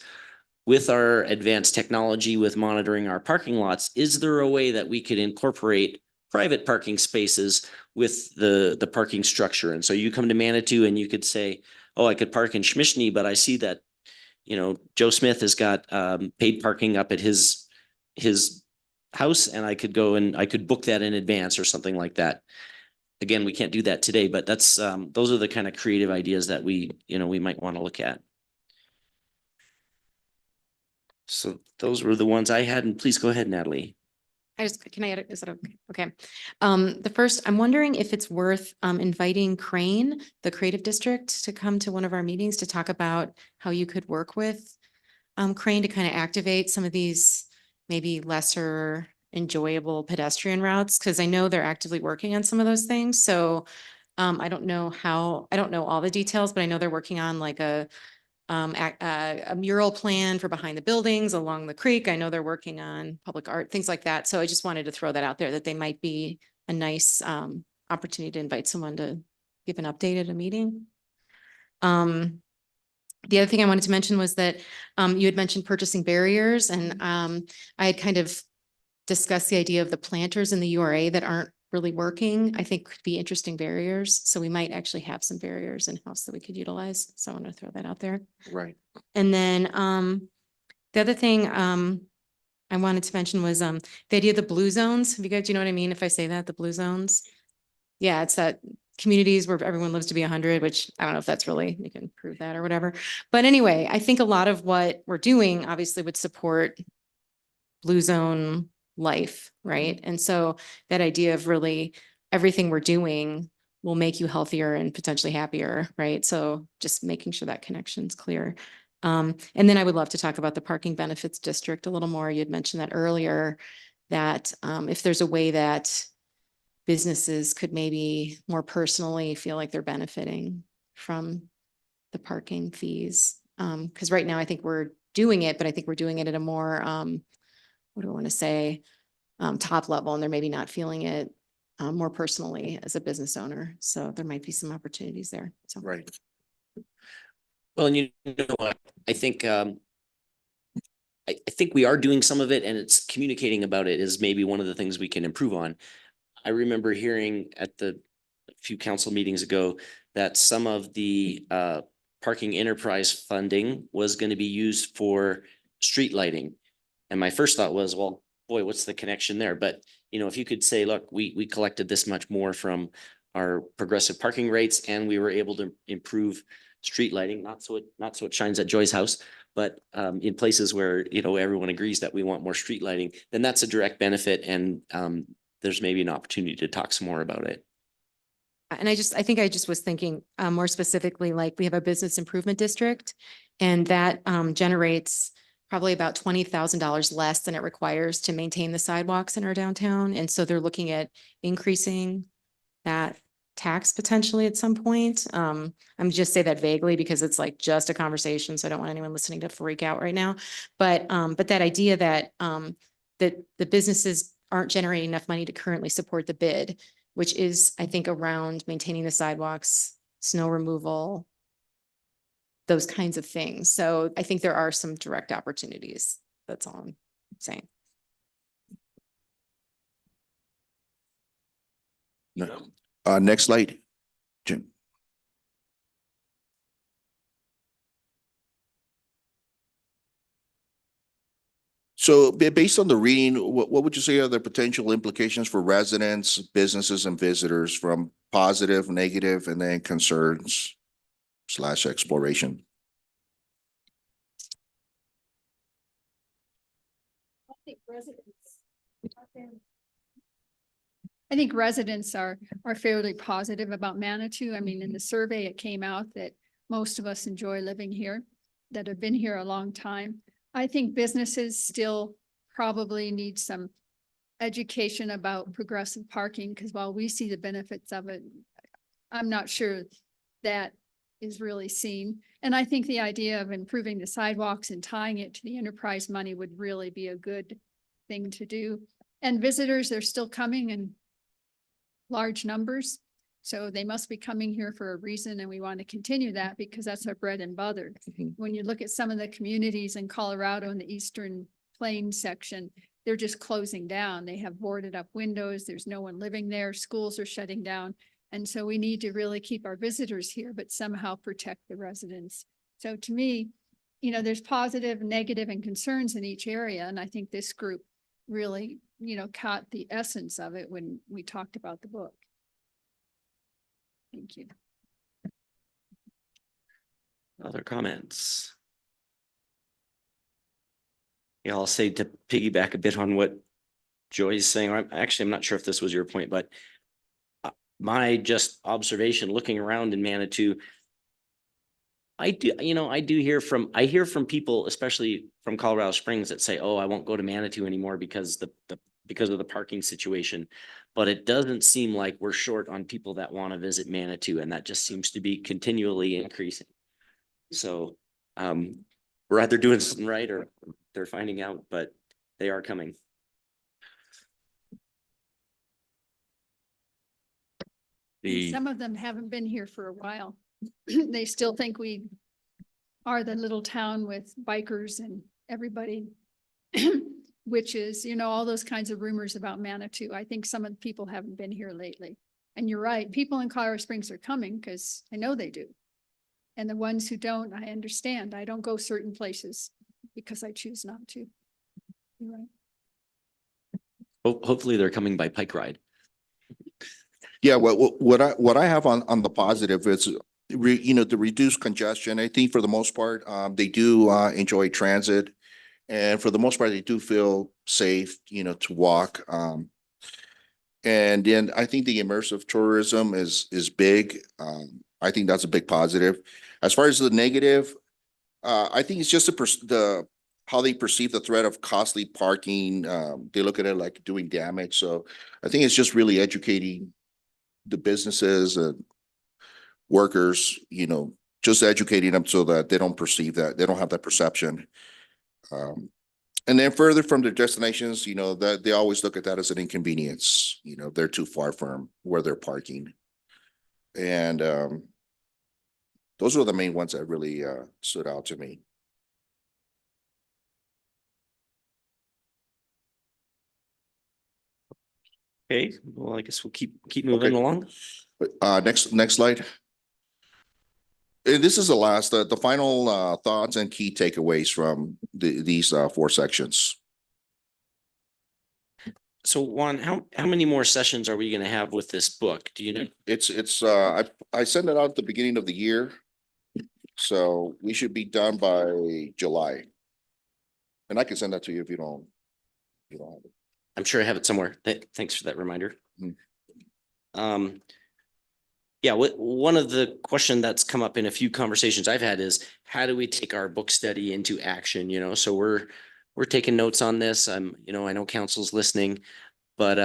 With our advanced technology, with monitoring our parking lots, is there a way that we could incorporate private parking spaces with the parking structure? And so you come to Manitou and you could say, oh, I could park in Schmishny, but I see that, Joe Smith has got paid parking up at his house, and I could go and I could book that in advance or something like that. Again, we can't do that today, but that's those are the kind of creative ideas that we might want to look at. So those were the ones I had, and please go ahead, Natalie. Can I add, is that okay? Okay. The first, I'm wondering if it's worth inviting Crane, the Creative District, to come to one of our meetings to talk about how you could work with Crane to kind of activate some of these maybe lesser enjoyable pedestrian routes, because I know they're actively working on some of those things. So I don't know all the details, but I know they're working on like a mural plan for behind the buildings along the creek. I know they're working on public art, things like that. So I just wanted to throw that out there, that they might be a nice opportunity to invite someone to give an update at a meeting. The other thing I wanted to mention was that you had mentioned purchasing barriers, and I had kind of discussed the idea of the planters in the URA that aren't really working. I think could be interesting barriers. So we might actually have some barriers in-house that we could utilize. So I want to throw that out there. Right. And then the other thing I wanted to mention was the idea of the blue zones. Have you guys, do you know what I mean if I say that, the blue zones? Yeah, it's that communities where everyone lives to be 100, which I don't know if that's really, you can prove that or whatever. But anyway, I think a lot of what we're doing obviously would support blue zone life, right? And so that idea of really everything we're doing will make you healthier and potentially happier, right? So just making sure that connection's clear. And then I would love to talk about the parking benefits district a little more. You had mentioned that earlier, that if there's a way that businesses could maybe more personally feel like they're benefiting from the parking fees. Because right now I think we're doing it, but I think we're doing it at a more, what do I want to say, top level, and they're maybe not feeling it more personally as a business owner. So there might be some opportunities there. So. Right. Well, and you know what, I think I think we are doing some of it, and it's communicating about it is maybe one of the things we can improve on. I remember hearing at a few council meetings ago that some of the parking enterprise funding was going to be used for street lighting. And my first thought was, well, boy, what's the connection there? But, if you could say, look, we collected this much more from our progressive parking rates, and we were able to improve street lighting, not so it shines at Joy's house, but in places where, everyone agrees that we want more street lighting, then that's a direct benefit. And there's maybe an opportunity to talk some more about it. And I think I just was thinking more specifically, like we have a business improvement district, and that generates probably about $20,000 less than it requires to maintain the sidewalks in our downtown. And so they're looking at increasing that tax potentially at some point. I'm just say that vaguely because it's like just a conversation. So I don't want anyone listening to freak out right now. But that idea that that the businesses aren't generating enough money to currently support the bid, which is, I think, around maintaining the sidewalks, snow removal, those kinds of things. So I think there are some direct opportunities. That's all I'm saying. No. Next slide, Jim. So based on the reading, what would you say are the potential implications for residents, businesses and visitors from positive, negative, and then concerns / exploration? I think residents are fairly positive about Manitou. I mean, in the survey, it came out that most of us enjoy living here, that have been here a long time. I think businesses still probably need some education about progressive parking, because while we see the benefits of it, I'm not sure that is really seen. And I think the idea of improving the sidewalks and tying it to the enterprise money would really be a good thing to do. And visitors are still coming in large numbers. So they must be coming here for a reason, and we want to continue that because that's our bread and butter. When you look at some of the communities in Colorado in the Eastern Plains section, they're just closing down. They have boarded up windows. There's no one living there. Schools are shutting down. And so we need to really keep our visitors here, but somehow protect the residents. So to me, you know, there's positive, negative, and concerns in each area. And I think this group really, you know, caught the essence of it when we talked about the book. Thank you. Other comments? Yeah, I'll say to piggyback a bit on what Joy's saying, or I'm not sure if this was your point, but my just observation looking around in Manitou, I hear from people, especially from Colorado Springs, that say, oh, I won't go to Manitou anymore because because of the parking situation. But it doesn't seem like we're short on people that want to visit Manitou, and that just seems to be continually increasing. So we're either doing something right or they're finding out, but they are coming. And some of them haven't been here for a while. They still think we are the little town with bikers and everybody, witches, you know, all those kinds of rumors about Manitou. I think some of the people haven't been here lately. And you're right, people in Colorado Springs are coming because I know they do. And the ones who don't, I understand. I don't go certain places because I choose not to. You're right. Hopefully they're coming by bike ride. Yeah, what I have on the positive is, to reduce congestion. I think for the most part, they do enjoy transit. And for the most part, they do feel safe, to walk. And then I think the immersive tourism is big. I think that's a big positive. As far as the negative, I think it's just how they perceive the threat of costly parking. They look at it like doing damage. So I think it's just really educating the businesses and workers, just educating them so that they don't perceive that, they don't have that perception. And then further from their destinations, that they always look at that as an inconvenience. They're too far from where they're parking. And those were the main ones that really stood out to me. Okay, well, I guess we'll keep moving Okay. along. Next slide. And this is the final thoughts and key takeaways from these 4 sections. So Juan, how many more sessions are we gonna have with this book? Do you know? I sent it out at the beginning of the year. So we should be done by July. And I can send that to you if you don't have it. I'm sure I have it somewhere. Thanks for that reminder. Yeah, one of the question that's come up in a few conversations I've had is how do we take our book study into action? So we're taking notes on this. I know council's listening, but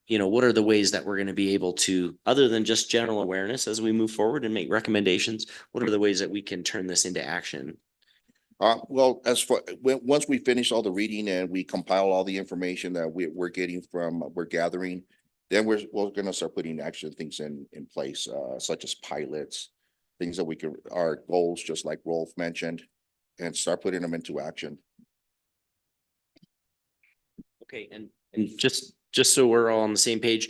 what are the ways that we're going to be able to, other than just general awareness as we move forward and make recommendations, what are the ways that we can turn this into action? Well, once we finish all the reading and we compile all the information that we're gathering, then we're going to start putting action things in place, such as pilots, things that we can, our goals, just like Rolf mentioned, and start putting them into action. Okay, and just so we're all on the same page,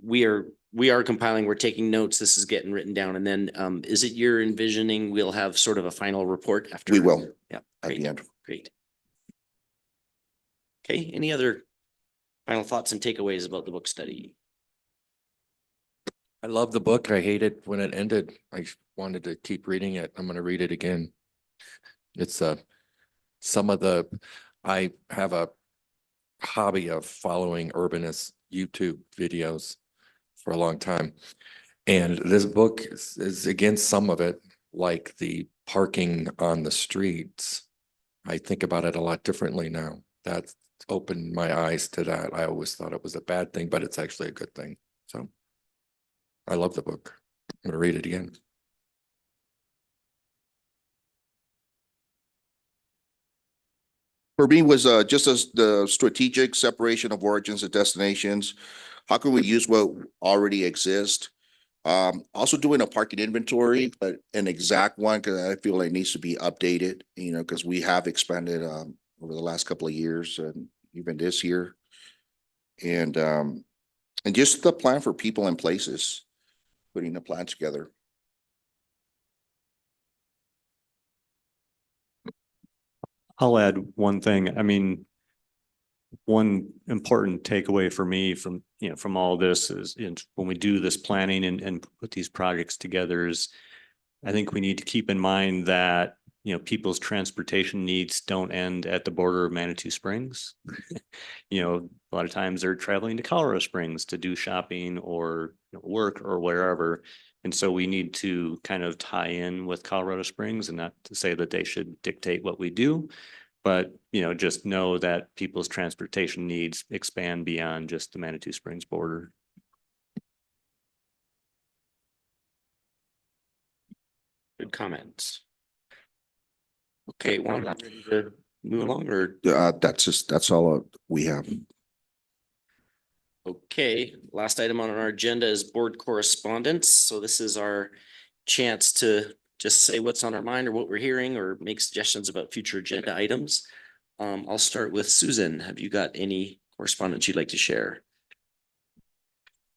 we are compiling, we're taking notes, this is getting written down, and then is it you're envisioning we'll have sort of a final report after? We will, Yeah, at the great, end. great. Okay, any other final thoughts and takeaways about the book study? I love the book. I hate it when it ended. Wanted to keep reading it. I'm gonna read it again. It's some of the, I have a hobby of following urbanist YouTube videos for a long time. And this book is against some of it, like the parking on the streets. I think about it a lot differently now. That's opened my eyes to that. I always thought it was a bad thing, but it's actually a good thing. So I love the book. I'm gonna read it again. For me was just as the strategic separation of origins and destinations. How can we use what already exists? Also doing a parking inventory, but an exact one, because I feel it needs to be updated, you know, because we have expanded over the last couple of years and even this year. And just the plan for people and places, putting the plan together. I'll add one thing. I mean, one important takeaway for me from, you know, from all this is when we do this planning and put these projects together is I think we need to keep in mind that, you know, people's transportation needs don't end at the border of Manitou Springs. You know, a lot of times they're traveling to Colorado Springs to do shopping or work or wherever. And so we need to kind of tie in with Colorado Springs, and not to say that they should dictate what we do, but, you know, just know that people's transportation needs expand beyond just the Manitou Springs border. Good comments. Okay, well, I'm not ready to move along, or, That's all we have. okay, last item on our agenda is board correspondence. So this is our chance to just say what's on our mind or what we're hearing or make suggestions about future agenda items. I'll start with Susan. Have you got any correspondence you'd like to share?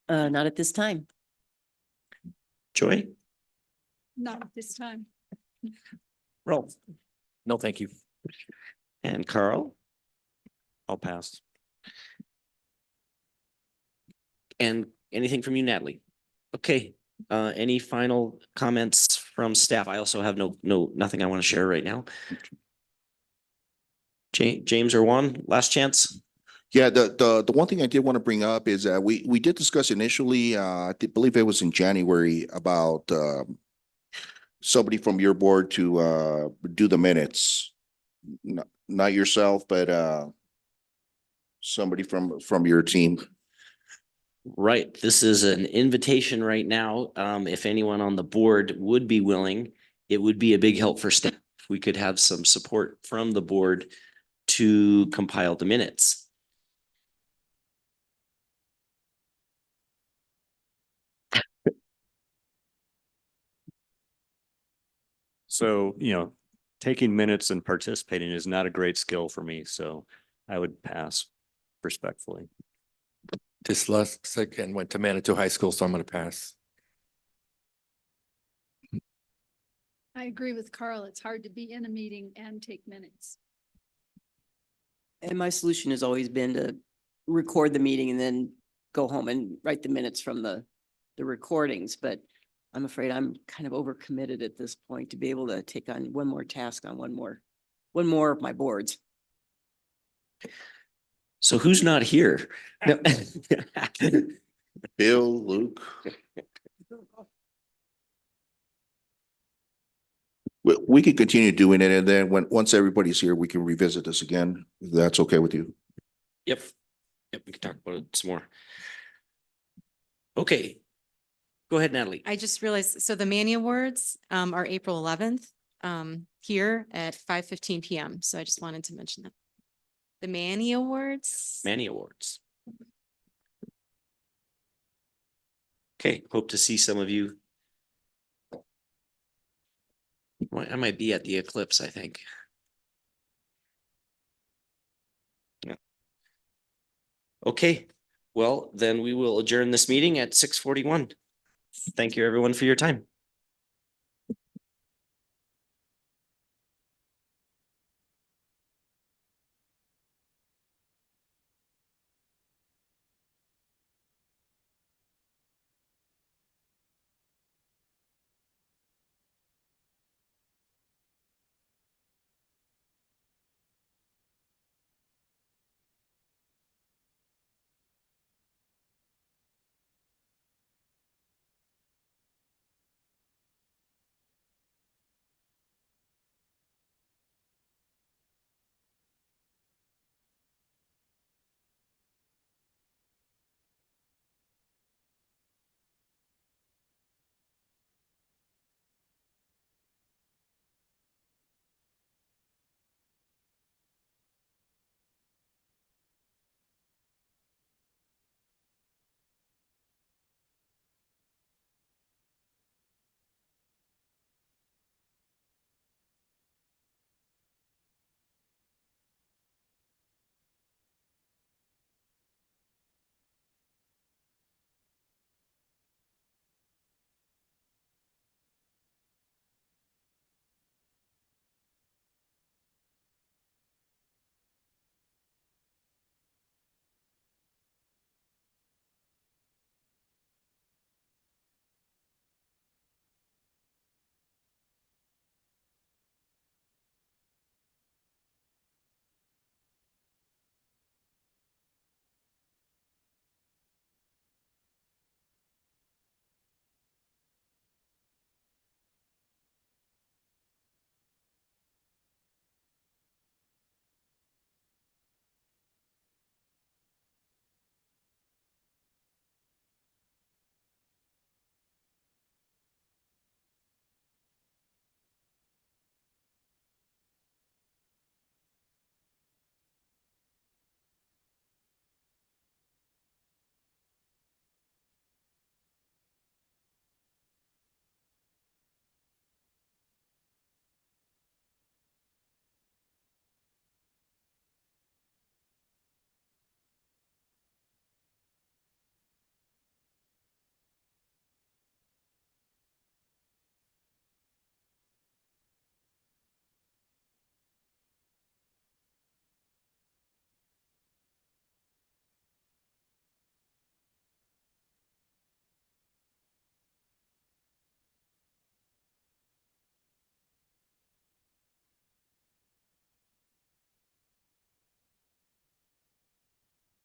Not at this time. Joy? Not at this time. Rolf? No, thank you. And Carl? I'll pass. And anything from you, Natalie? Okay, any final comments from staff? I also have nothing I want to share right now. James or Juan, last chance? Yeah, the one thing I did want to bring up is that we did discuss initially, I believe it was in January, about somebody from your board to do the minutes. Not yourself, but somebody from your team. Right, this is an invitation right now. If anyone on the board would be willing, it would be a big help for staff. If we could have some support from the board to compile the minutes. So, you know, taking minutes and participating is not a great skill for me, so I would pass respectfully. Dyslexic and went to Manitou High School, so I'm gonna pass. I agree with Carl. It's hard to be in a meeting and take minutes. And my solution has always been to record the meeting and then go home and write the minutes from the recordings, but I'm afraid I'm kind of overcommitted at this point to be able to take on one more task on one more of my boards. So who's not here? No. Bill, Luke. We could continue doing it, and then once everybody's here, we can revisit this again, if that's okay with you. Yep, we can talk about it some more. Okay. Go ahead, Natalie. I just realized, so the Manny Awards are April 11th here at 5:15 PM. So I just wanted to mention that. The Manny Awards. Manny Awards. Okay, hope to see some of you I might be at the eclipse, I think. Yeah. Okay, well, then we will adjourn this meeting at 6:41. Thank you, everyone, for your time.